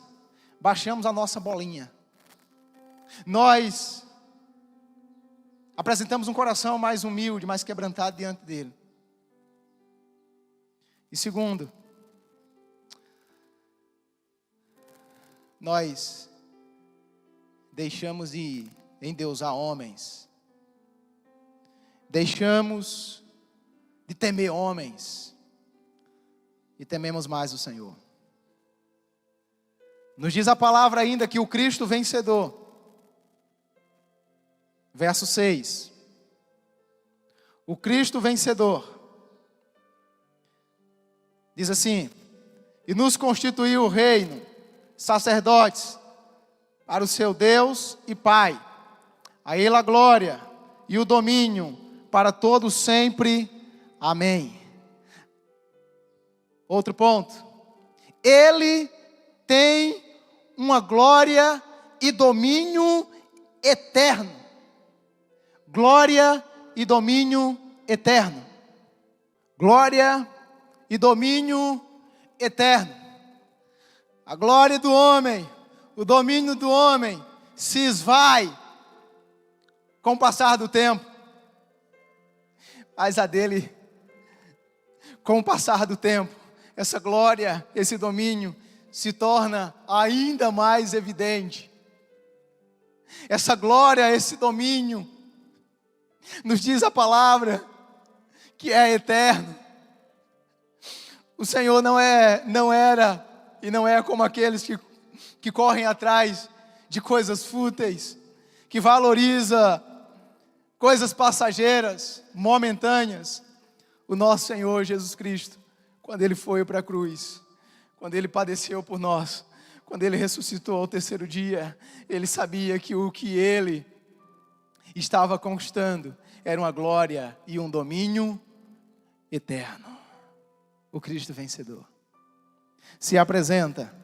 Speaker 1: baixamos a nossa bolinha, nós apresentamos um coração mais humilde, mais quebrantado diante dEle. E segundo, nós deixamos de endeusar homens, deixamos de temer homens e tememos mais o Senhor. Nos diz a palavra ainda que o Cristo vencedor, verso 6, o Cristo vencedor, diz assim: e nos constituiu o reino, sacerdotes, para o seu Deus e Pai, a Ele a glória e o domínio para todos sempre, amém. Outro ponto, Ele tem uma glória e domínio eterno. Glória e domínio eterno. Glória e domínio eterno. A glória do homem, o domínio do homem se esvai com o passar do tempo. Mas a dele, com o passar do tempo, essa glória, esse domínio se torna ainda mais evidente. Essa glória, esse domínio, nos diz a palavra que é eterno. O Senhor não era e não é como aqueles que correm atrás de coisas fúteis, que valoriza coisas passageiras, momentâneas. O nosso Senhor Jesus Cristo, quando Ele foi para a cruz, quando Ele padeceu por nós, quando Ele ressuscitou ao terceiro dia, Ele sabia que o que Ele estava conquistando era uma glória e um domínio eterno. o Cristo vencedor. Se apresenta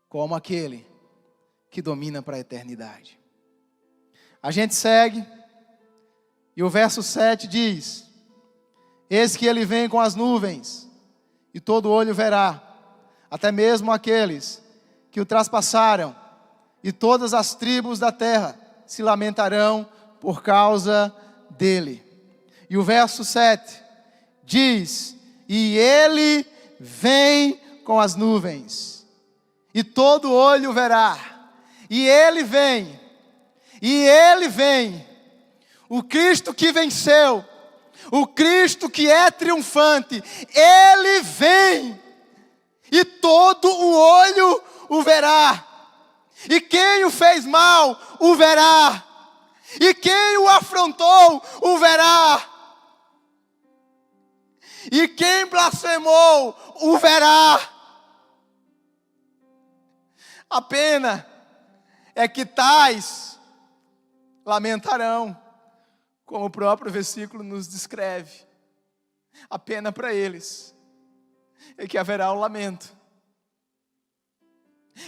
Speaker 1: como aquele que domina para a eternidade. A gente segue, e o verso 7 diz: eis que ele vem com as nuvens, e todo olho verá, até mesmo aqueles que o traspassaram, e todas as tribos da terra se lamentarão por causa dele. E o verso 7 diz: e ele vem com as nuvens, e todo olho verá, e ele vem, o Cristo que venceu, o Cristo que é triunfante, ele vem, e todo o olho o verá, e quem o fez mal o verá, e quem o afrontou o verá, e quem blasfemou o verá. A pena é que tais lamentarão, como o próprio versículo nos descreve. A pena para eles é que haverá o lamento.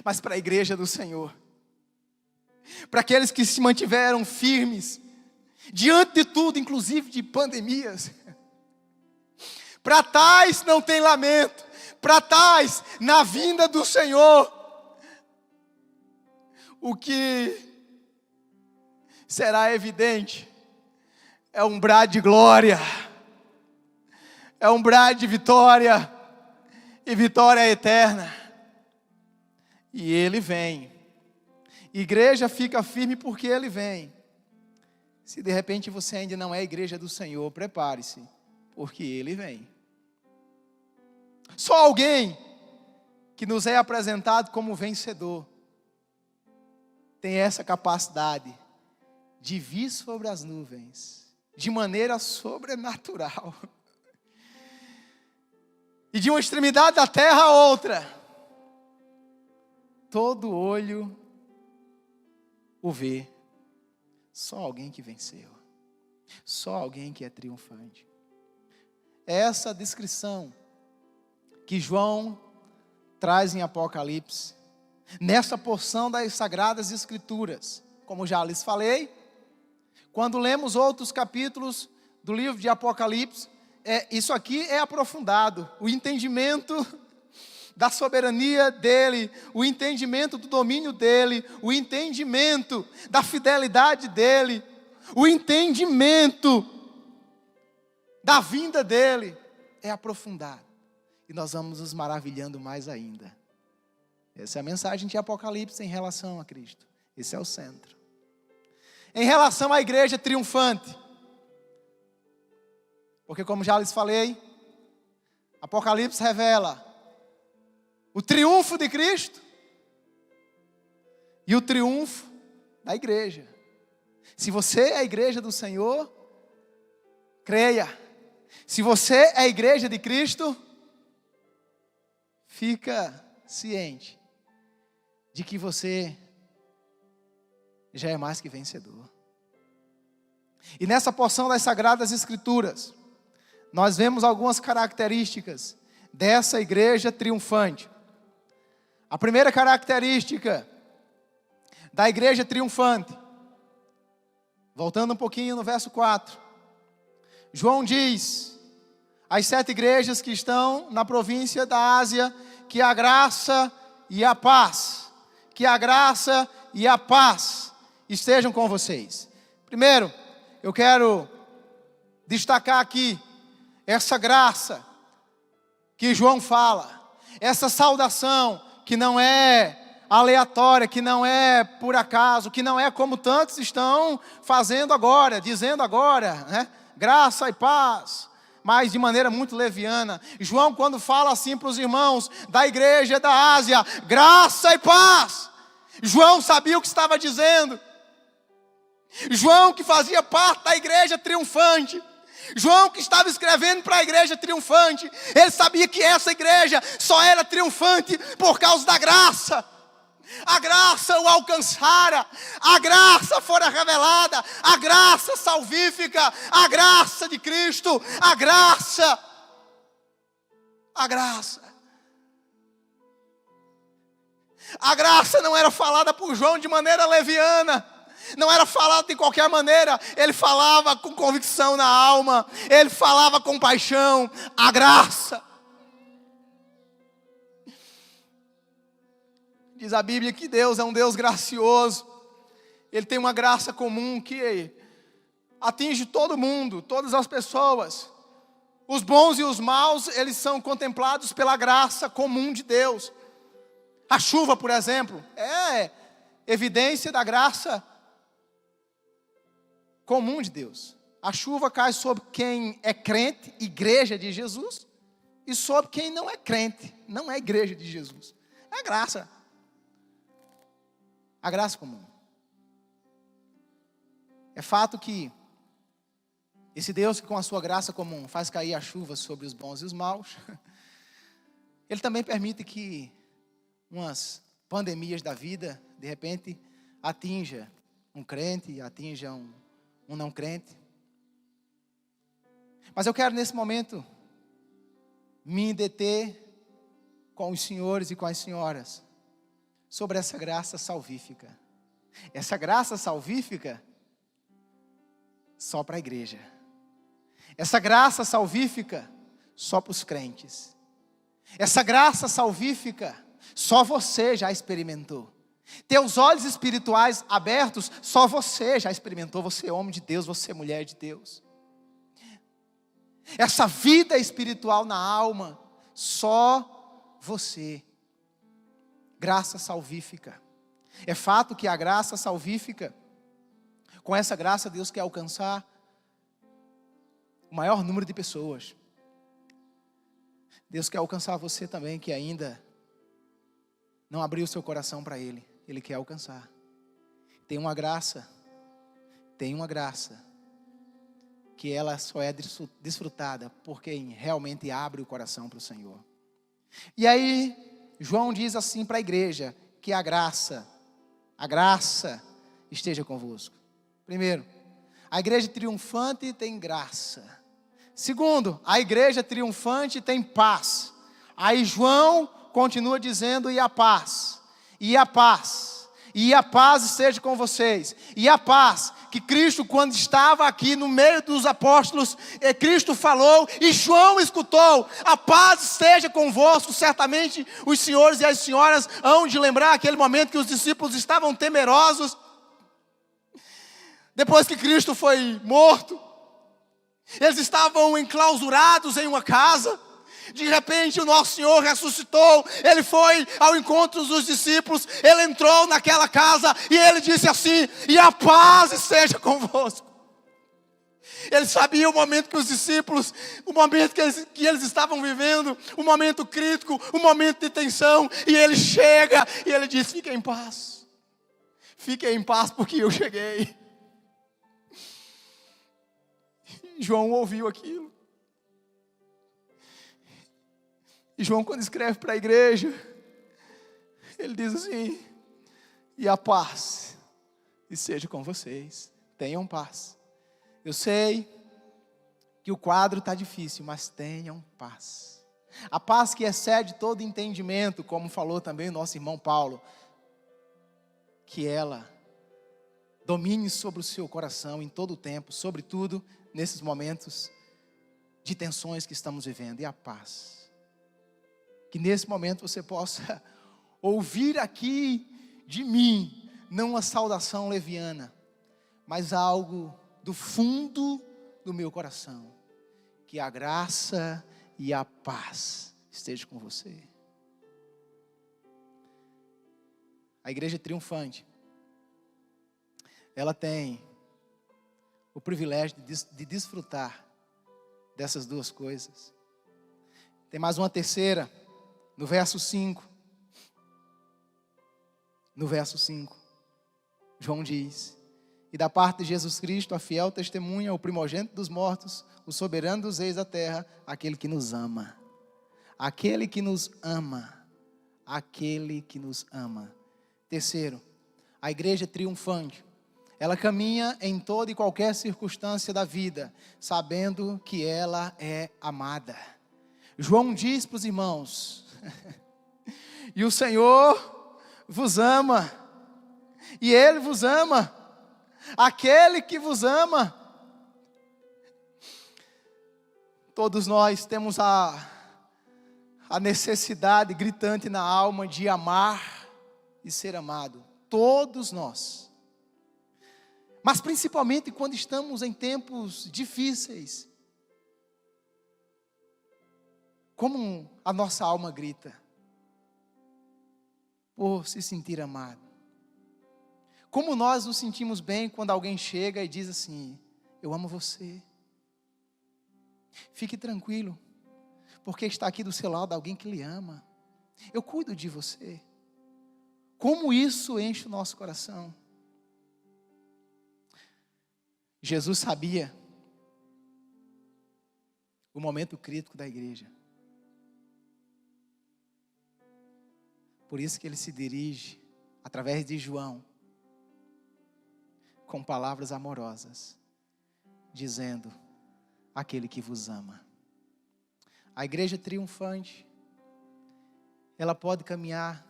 Speaker 1: Mas para a igreja do Senhor, para aqueles que se mantiveram firmes, diante de tudo, inclusive de pandemias, para tais não tem lamento, para tais na vinda do Senhor, o que será evidente é um brado de glória, é um brado de vitória, e vitória eterna. E ele vem. Igreja fica firme porque ele vem. Se de repente você ainda não é igreja do Senhor, prepare-se, porque ele vem. Só alguém que nos é apresentado como vencedor tem essa capacidade de vir sobre as nuvens de maneira sobrenatural, e de uma extremidade da terra a outra, todo olho o vê. Só alguém que venceu, só alguém que é triunfante. É essa descrição que João traz em Apocalipse, nessa porção das Sagradas Escrituras. Como já lhes falei, quando lemos outros capítulos do livro de Apocalipse, isso aqui é aprofundado, o entendimento da soberania dele, o entendimento do domínio dele, o entendimento da fidelidade dele, o entendimento da vinda dele é aprofundado, e nós vamos nos maravilhando mais ainda. Essa é a mensagem de Apocalipse em relação a Cristo. Esse é o centro. Em relação à igreja triunfante, porque como já lhes falei, Apocalipse revela o triunfo de Cristo e o triunfo da igreja. Se você é a igreja do Senhor, creia. Se você é a igreja de Cristo, fica ciente de que você já é mais que vencedor. E nessa porção das Sagradas Escrituras, nós vemos algumas características dessa igreja triunfante. A primeira característica da igreja triunfante, voltando um pouquinho no verso 4, João diz às 7 igrejas que estão na província da Ásia, que a graça e a paz, que a graça e a paz estejam com vocês. Primeiro, eu quero destacar aqui essa graça que João fala, essa saudação que não é aleatória, que não é por acaso, que não é como tantos estão fazendo agora, dizendo agora, né? Graça e paz, mas de maneira muito leviana. João, quando fala assim para os irmãos da igreja da Ásia, graça e paz, João sabia o que estava dizendo. João, que fazia parte da igreja triunfante, João, que estava escrevendo para a igreja triunfante, ele sabia que essa igreja só era triunfante por causa da graça. A graça o alcançara, a graça fora revelada, a graça salvífica, a graça de Cristo, a graça. A graça. A graça não era falada por João de maneira leviana. Não era falada de qualquer maneira. Ele falava com convicção na alma. Ele falava com paixão. A graça. Diz a Bíblia que Deus é um Deus gracioso. Ele tem uma graça comum que atinge todo mundo, todas as pessoas. Os bons e os maus, eles são contemplados pela graça comum de Deus. A chuva, por exemplo, é evidência da graça comum de Deus. A chuva cai sobre quem é crente, igreja de Jesus, e sobre quem não é crente, não é igreja de Jesus. É a graça. A graça comum. É fato que esse Deus que com a sua graça comum faz cair a chuva sobre os bons e os maus, Ele também permite que umas pandemias da vida, de repente, atinja um crente, atinja um não crente. Mas eu quero nesse momento me deter com os senhores e com as senhoras sobre essa graça salvífica. Essa graça salvífica só para a igreja. Essa graça salvífica só para os crentes. Essa graça salvífica só você já experimentou. Teus olhos espirituais abertos, só você já experimentou. Você é homem de Deus, você é mulher de Deus. Essa vida espiritual na alma, só você. Graça salvífica. É fato que a graça salvífica, com essa graça Deus quer alcançar o maior número de pessoas. Deus quer alcançar você também que ainda não abriu seu coração para Ele. Ele quer alcançar. Tem uma graça que ela só é desfrutada por quem realmente abre o coração para o Senhor. E aí, João diz assim para a igreja, que a graça esteja convosco. Primeiro, a igreja triunfante tem graça. Segundo, a igreja triunfante tem paz. Aí João continua dizendo, e a paz, e a paz, e a paz esteja com vocês. E a paz que Cristo, quando estava aqui no meio dos apóstolos, Cristo falou e João escutou, a paz esteja convosco. Certamente os senhores e as senhoras hão de lembrar aquele momento que os discípulos estavam temerosos, depois que Cristo foi morto. Eles estavam enclausurados em uma casa. De repente o nosso Senhor ressuscitou. Ele foi ao encontro dos discípulos. Ele entrou naquela casa e ele disse assim, e a paz esteja convosco. Ele sabia o momento que os discípulos, o momento que eles estavam vivendo, o momento crítico, o momento de tensão. E ele chega e ele diz, fiquem em paz. Fiquem em paz porque eu cheguei. João ouviu aquilo. E João, quando escreve para a igreja, ele diz assim, e a paz esteja com vocês. Tenham paz. Eu sei que o quadro está difícil, mas tenham paz. A paz que excede todo entendimento, como falou também o nosso irmão Paulo, que ela domine sobre o seu coração em todo o tempo, sobretudo nesses momentos de tensões que estamos vivendo. E a paz. Que nesse momento você possa ouvir aqui de mim, não uma saudação leviana, mas algo do fundo do meu coração. Que a graça e a paz esteja com você. A igreja triunfante, ela tem o privilégio de desfrutar dessas duas coisas. Tem mais uma terceira, no verso 5. No verso 5, João diz, e da parte de Jesus Cristo, a fiel testemunha, o primogênito dos mortos, o soberano dos reis da terra, aquele que nos ama. Aquele que nos ama. Aquele que nos ama. Terceiro, a igreja triunfante. Ela caminha em toda e qualquer circunstância da vida, sabendo que ela é amada. João diz para os irmãos: e o Senhor vos ama, e Ele vos ama, aquele que vos ama. Todos nós temos a necessidade gritante na alma de amar e ser amado. Todos nós. Mas principalmente quando estamos em tempos difíceis. Como a nossa alma grita por se sentir amado. Como nós nos sentimos bem quando alguém chega e diz assim: eu amo você. Fique tranquilo, porque está aqui do seu lado alguém que lhe ama. Eu cuido de você. Como isso enche o nosso coração. Jesus sabia o momento crítico da igreja. Por isso que ele se dirige, através de João, com palavras amorosas, dizendo: aquele que vos ama. A igreja triunfante, ela pode caminhar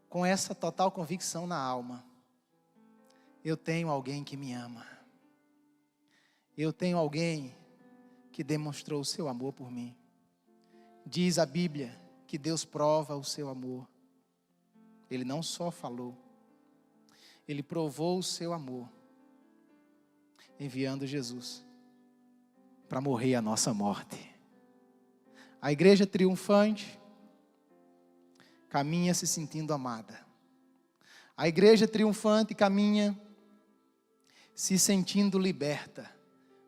Speaker 1: com essa total convicção na alma: eu tenho alguém que me ama. Eu tenho alguém que demonstrou o seu amor por mim. Diz a Bíblia que Deus prova o seu amor. Ele não só falou, Ele provou o seu amor, enviando Jesus para morrer a nossa morte. A igreja triunfante caminha se sentindo amada. A igreja triunfante caminha se sentindo liberta.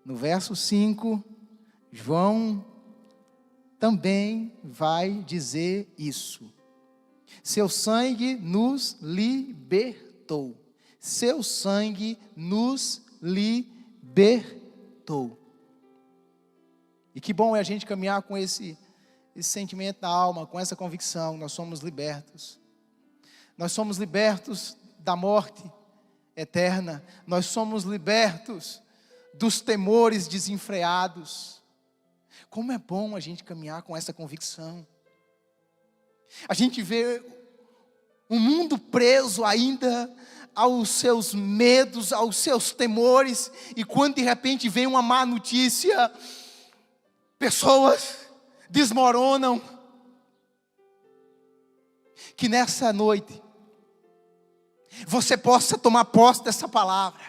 Speaker 1: No verso 5, João também vai dizer isso. Seu sangue nos libertou. Seu sangue nos libertou. E que bom é a gente caminhar com esse sentimento na alma, com essa convicção. Nós somos libertos. Nós somos libertos da morte eterna. Nós somos libertos dos temores desenfreados. Como é bom a gente caminhar com essa convicção. A gente vê um mundo preso ainda aos seus medos, aos seus temores, e quando de repente vem uma má notícia, pessoas desmoronam. Que nessa noite você possa tomar posse dessa palavra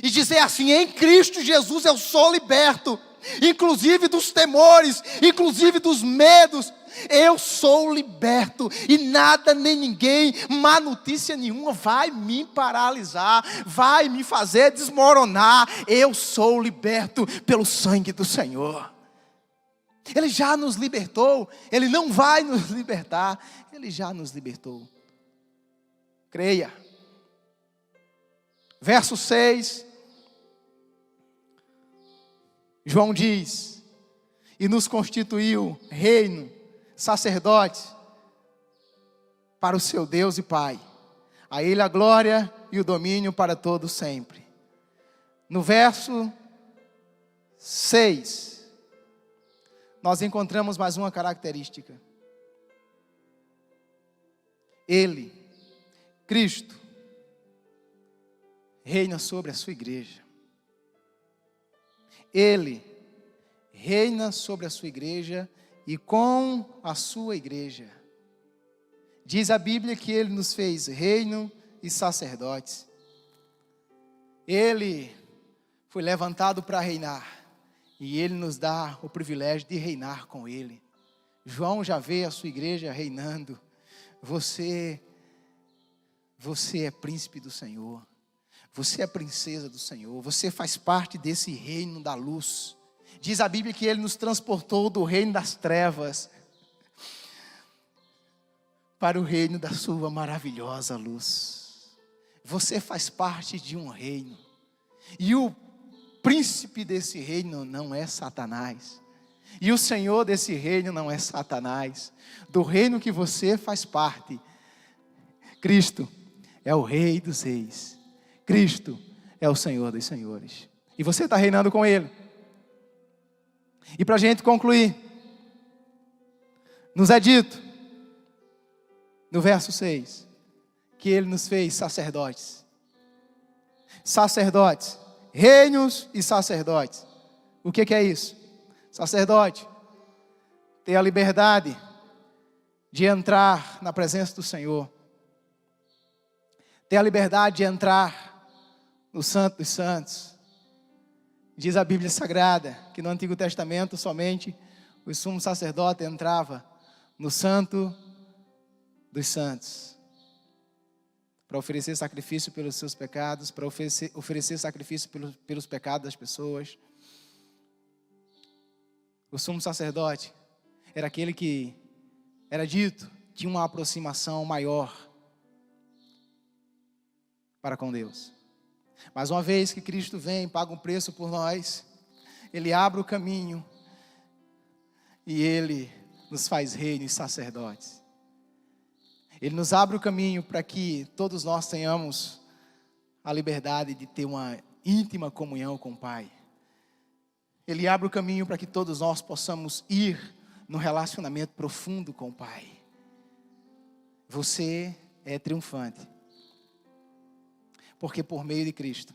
Speaker 1: e dizer assim: em Cristo Jesus eu sou liberto, inclusive dos temores, inclusive dos medos. Eu sou liberto e nada nem ninguém, má notícia nenhuma vai me paralisar, vai me fazer desmoronar. Eu sou liberto pelo sangue do Senhor. Ele já nos libertou, Ele não vai nos libertar, Ele já nos libertou. Creia. Verso 6, João diz: e nos constituiu reino, sacerdotes, para o seu Deus e Pai. A Ele a glória e o domínio para todos sempre. No verso 6, nós encontramos mais uma característica. Ele, Cristo, reina sobre a sua igreja. Ele reina sobre a sua igreja e com a sua igreja. Diz a Bíblia que Ele nos fez reino e sacerdotes. Ele foi levantado para reinar e Ele nos dá o privilégio de reinar com Ele. João já vê a sua igreja reinando. Você é príncipe do Senhor. Você é princesa do Senhor. Você faz parte desse reino da luz. Diz a Bíblia que Ele nos transportou do reino das trevas para o reino da sua maravilhosa luz. Você faz parte de um reino. E o príncipe desse reino não é Satanás. E o Senhor desse reino não é Satanás. Do reino que você faz parte, Cristo é o Rei dos Reis. Cristo é o Senhor dos Senhores. E você está reinando com Ele. E para a gente concluir, Nos é dito, no verso 6, que Ele nos fez sacerdotes. Sacerdotes, reinos e sacerdotes. O que é isso? Sacerdote, ter a liberdade de entrar na presença do Senhor. Ter a liberdade de entrar no Santo dos Santos. Diz a Bíblia Sagrada que no Antigo Testamento somente o sumo sacerdote entrava no Santo dos Santos para oferecer sacrifício pelos seus pecados, para oferecer sacrifício pelos pecados das pessoas. O sumo sacerdote era aquele que era dito, tinha uma aproximação maior para com Deus. Mas uma vez que Cristo vem, paga um preço por nós, Ele abre o caminho e Ele nos faz reis e sacerdotes. Ele nos abre o caminho para que todos nós tenhamos a liberdade de ter uma íntima comunhão com o Pai. Ele abre o caminho para que todos nós possamos ir no relacionamento profundo com o Pai. Você é triunfante, porque por meio de Cristo,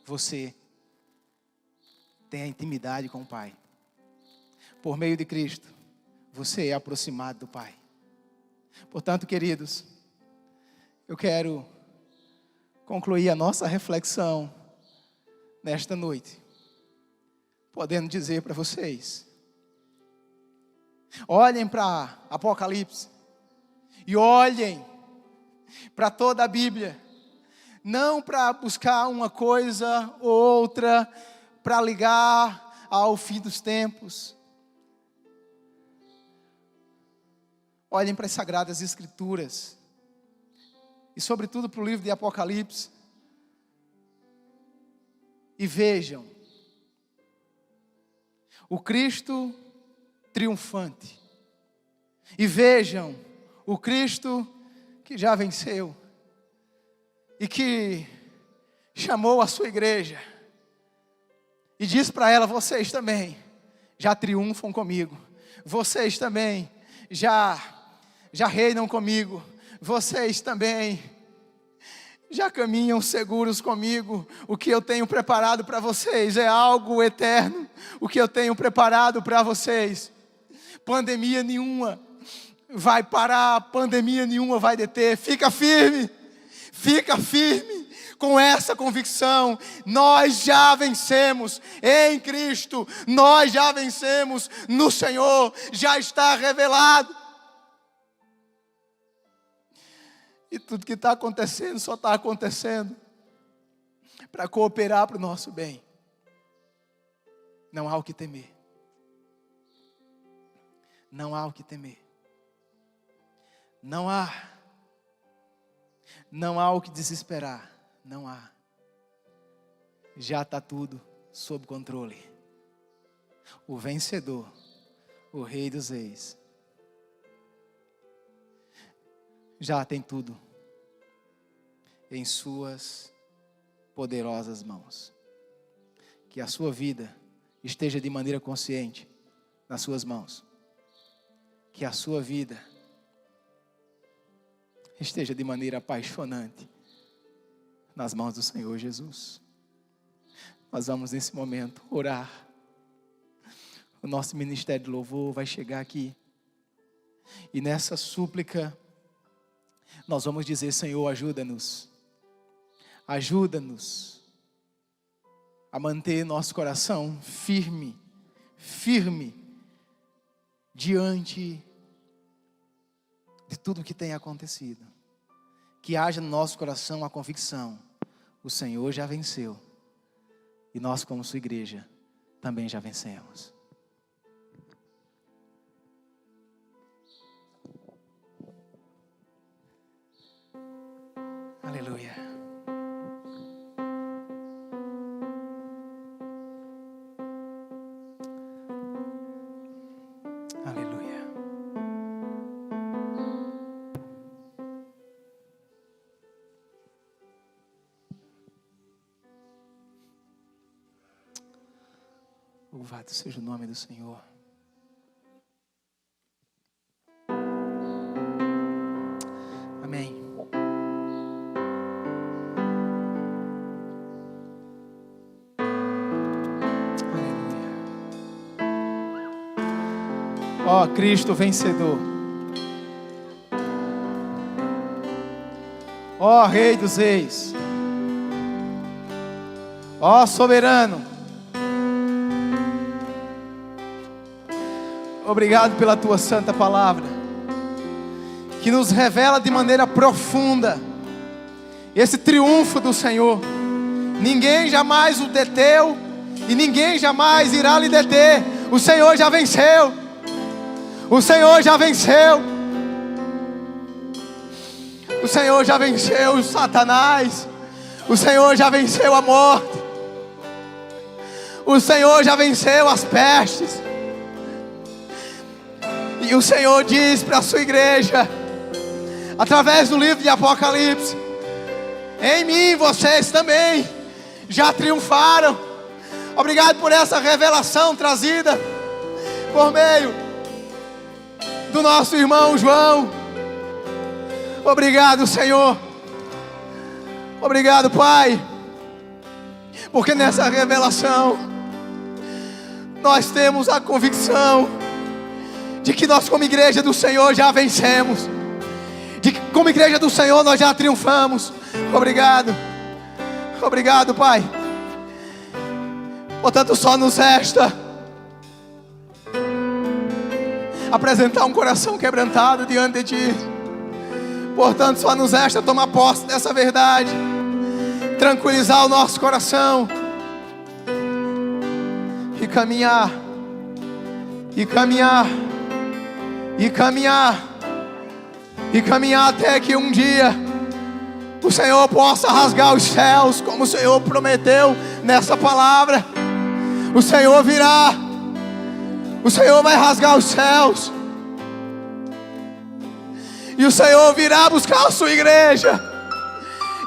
Speaker 1: você tem a intimidade com o Pai. Por meio de Cristo, você é aproximado do Pai. Portanto, queridos, eu quero concluir a nossa reflexão nesta noite, podendo dizer para vocês: olhem para Apocalipse e olhem para toda a Bíblia, não para buscar uma coisa ou outra para ligar ao fim dos tempos. Olhem para as Sagradas Escrituras e sobretudo para o livro de Apocalipse e vejam o Cristo triunfante, e vejam o Cristo que já venceu e que chamou a sua igreja e diz para ela: vocês também já triunfam comigo, vocês também já reinam comigo, vocês também já caminham seguros comigo. O que eu tenho preparado para vocês é algo eterno. O que eu tenho preparado para vocês, pandemia nenhuma vai parar, pandemia nenhuma vai deter. Fica firme com essa convicção. Nós já vencemos em Cristo, nós já vencemos no Senhor, já está revelado. E tudo que está acontecendo só está acontecendo para cooperar para o nosso bem. Não há o que temer. Não há o que temer. Não há o que desesperar. Não há. Já está tudo sob controle. O vencedor, o Rei dos Reis, já tem tudo em suas poderosas mãos. Que a sua vida esteja de maneira consciente nas suas mãos. Que a sua vida esteja de maneira apaixonante nas mãos do Senhor Jesus. Nós vamos nesse momento orar. O nosso ministério de louvor vai chegar aqui. E nessa súplica nós vamos dizer: Senhor, ajuda-nos. Ajuda-nos a manter nosso coração firme diante de tudo que tem acontecido. Que haja no nosso coração a convicção: o Senhor já venceu. E nós, como sua igreja, também já vencemos. Aleluia. Aleluia. Louvado seja o nome do Senhor. Ó Cristo vencedor. Ó Rei dos Reis. Ó soberano. Obrigado pela tua santa palavra, que nos revela de maneira profunda esse triunfo do Senhor. Ninguém jamais o deteu e ninguém jamais irá lhe deter. O Senhor já venceu. O Senhor já venceu. O Senhor já venceu o Satanás. O Senhor já venceu a morte. O Senhor já venceu as pestes. E o Senhor diz para a sua igreja, através do livro de Apocalipse: em mim vocês também já triunfaram. Obrigado por essa revelação trazida por meio do nosso irmão João. Obrigado, Senhor. Obrigado, Pai, porque nessa revelação nós temos a convicção de que nós, como igreja do Senhor, já vencemos, de que como igreja do Senhor nós já triunfamos. Obrigado. Obrigado, Pai. Portanto, só nos resta apresentar um coração quebrantado diante de Ti. Portanto, só nos resta tomar posse dessa verdade, tranquilizar o nosso coração e caminhar, e caminhar, e caminhar, e caminhar até que um dia o Senhor possa rasgar os céus, como o Senhor prometeu nessa palavra. O Senhor virá, o Senhor vai rasgar os céus, e o Senhor virá buscar a sua igreja,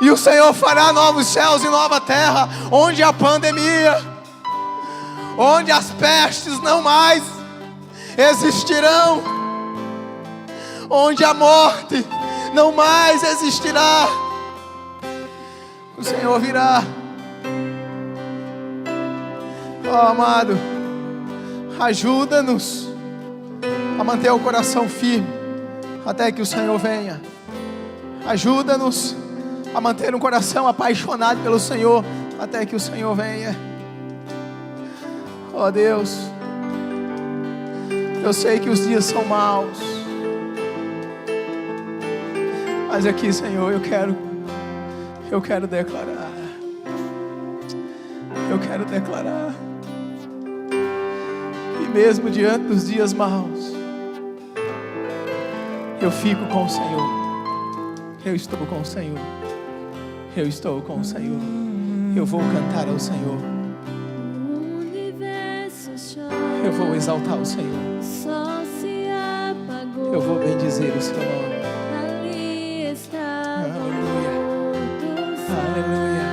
Speaker 1: e o Senhor fará novos céus e nova terra, onde a pandemia, onde as pestes não mais existirão, onde a morte não mais existirá. O Senhor virá. Oh, amado, ajuda-nos a manter o coração firme até que o Senhor venha. Ajuda-nos a manter um coração apaixonado pelo Senhor até que o Senhor venha. Oh Deus, eu sei que os dias são maus, mas aqui, Senhor, eu quero declarar, que mesmo diante dos dias maus, eu fico com o Senhor. Eu estou com o Senhor. Eu estou com o Senhor. Eu vou cantar ao Senhor. Eu vou exaltar o Senhor. Eu vou bendizer o seu nome. Aleluia. Aleluia.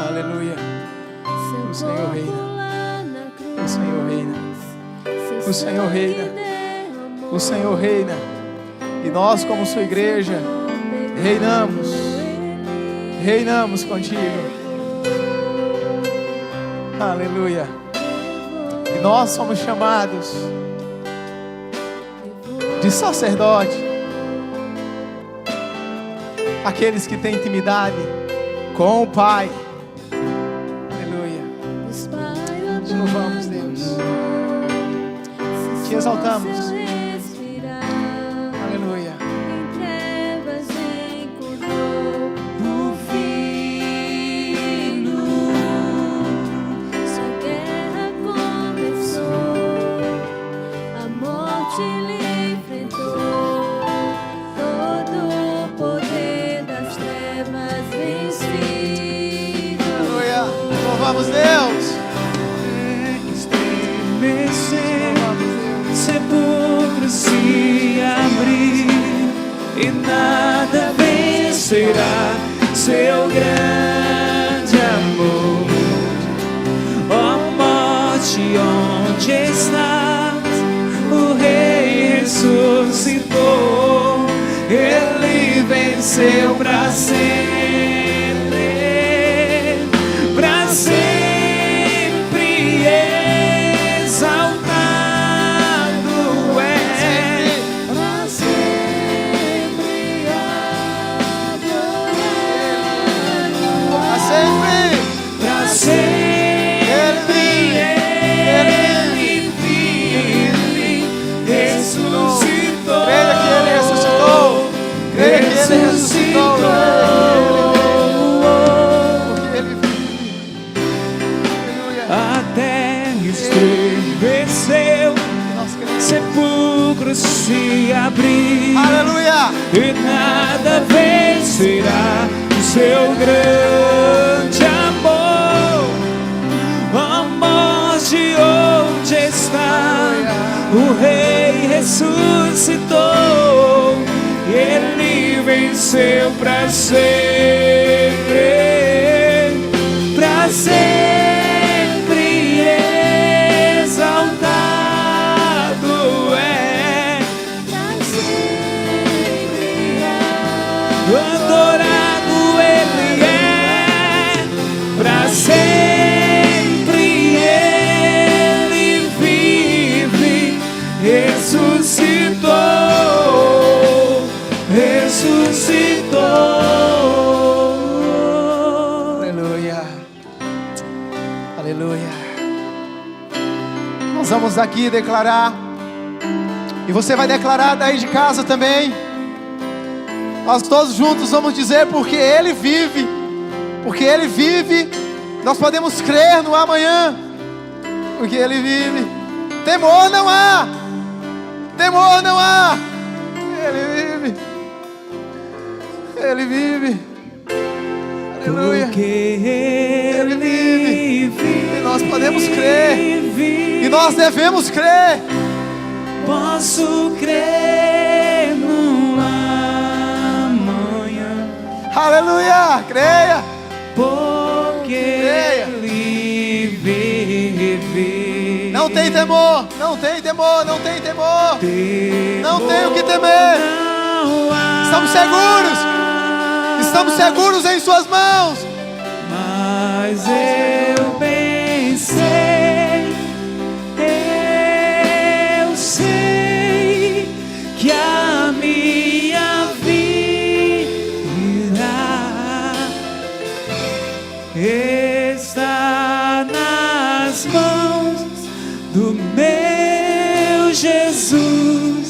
Speaker 1: Aleluia. O Senhor reina. O Senhor reina. O Senhor reina. O Senhor reina. E nós, como sua igreja, reinamos contigo. Aleluia. E nós somos chamados de sacerdote, aqueles que têm intimidade com o Pai. Aleluia. Te louvamos, Deus. Te exaltamos. Louvamos Deus.
Speaker 3: Estremecer, sepulcro se abrir e nada vencerá seu grande amor. Ó morte, onde estás? O Rei ressuscitou, Ele venceu para sempre. Sempre exaltado e nada vencerá o seu grande amor. A morte onde está, o Rei ressuscitou, e Ele venceu para sempre, para sempre exaltado é, adorado Ele é, para sempre Ele vive, ressuscitou, ressuscitou.
Speaker 5: Aleluia. Aleluia. Nós vamos aqui declarar, e você vai declarar daí de casa também. Nós todos juntos vamos dizer: porque Ele vive, porque Ele vive, nós podemos crer no amanhã, porque Ele vive. Temor não há, temor não há. Ele vive, Ele vive. Aleluia.
Speaker 3: Porque
Speaker 5: Ele vive, e nós podemos crer,
Speaker 3: vive,
Speaker 5: e nós devemos crer.
Speaker 3: posso crer no amanhã,
Speaker 5: Aleluia, creia.
Speaker 3: porque
Speaker 5: Creia.
Speaker 3: Ele vive.
Speaker 5: Não tem temor, não tem temor, não tem temor.
Speaker 3: Temor
Speaker 5: Não tem o que temer.
Speaker 3: não há,
Speaker 5: Estamos seguros, estamos seguros em suas mãos.
Speaker 3: mas eu bem sei, eu sei que a minha vida está nas mãos do meu Jesus,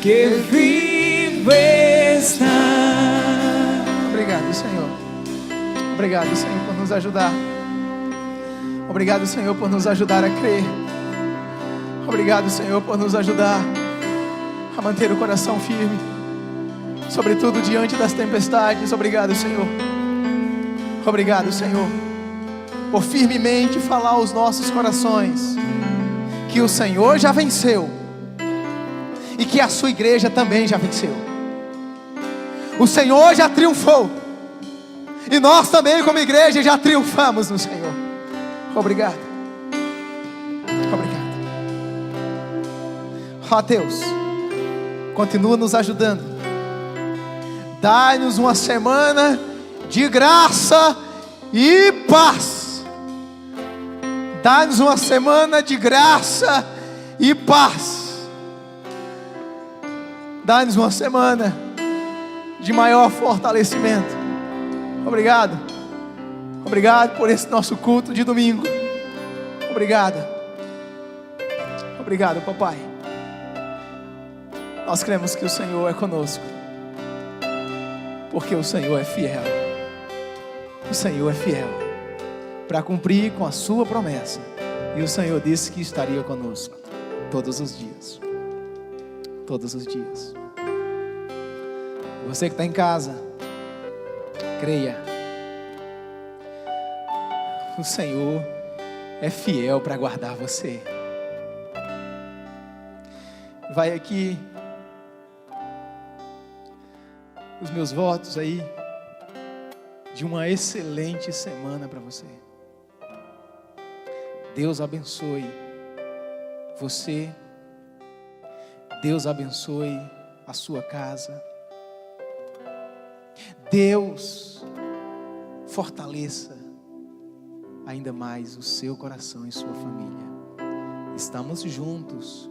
Speaker 3: que vive está.
Speaker 5: Obrigado, Senhor. Obrigado, Senhor, por nos ajudar. Obrigado, Senhor, por nos ajudar a crer. Obrigado, Senhor, por nos ajudar a manter o coração firme, sobretudo diante das tempestades. Obrigado, Senhor. Obrigado, Senhor, por firmemente falar aos nossos corações que o Senhor já venceu e que a sua igreja também já venceu. O Senhor já triunfou e nós também, como igreja, já triunfamos no Senhor. Obrigado. Obrigado. Ó Deus, continua nos ajudando. Dai-nos uma semana de graça e paz. Dai-nos uma semana de graça e paz. Dai-nos uma semana de maior fortalecimento. Obrigado. Obrigado por esse nosso culto de domingo. Obrigado. Obrigado, papai. Nós cremos que o Senhor é conosco, porque o Senhor é fiel. O Senhor é fiel para cumprir com a sua promessa. E o Senhor disse que estaria conosco todos os dias. Todos os dias. Você que está em casa, creia. O Senhor é fiel para guardar você. Vai aqui os meus votos aí de uma excelente semana para você. Deus abençoe você. Deus abençoe a sua casa. Deus fortaleça ainda mais o seu coração e sua família. Estamos juntos.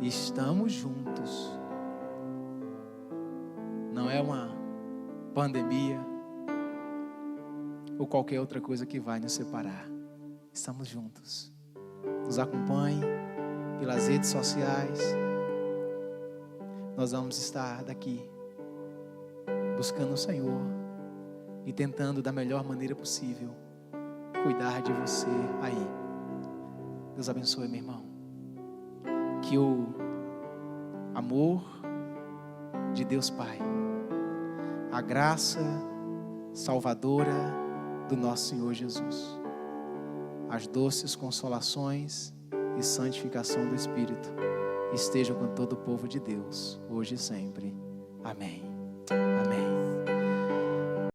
Speaker 5: Estamos juntos. Não é uma pandemia ou qualquer outra coisa que vai nos separar. Estamos juntos. Nos acompanhe pelas redes sociais. Nós vamos estar daqui buscando o Senhor e tentando da melhor maneira possível cuidar de você aí. Deus abençoe, meu irmão. Que o amor
Speaker 1: de Deus Pai, a graça salvadora do nosso Senhor Jesus, as doces consolações e santificação do Espírito estejam com todo o povo de Deus, hoje e sempre. Amém.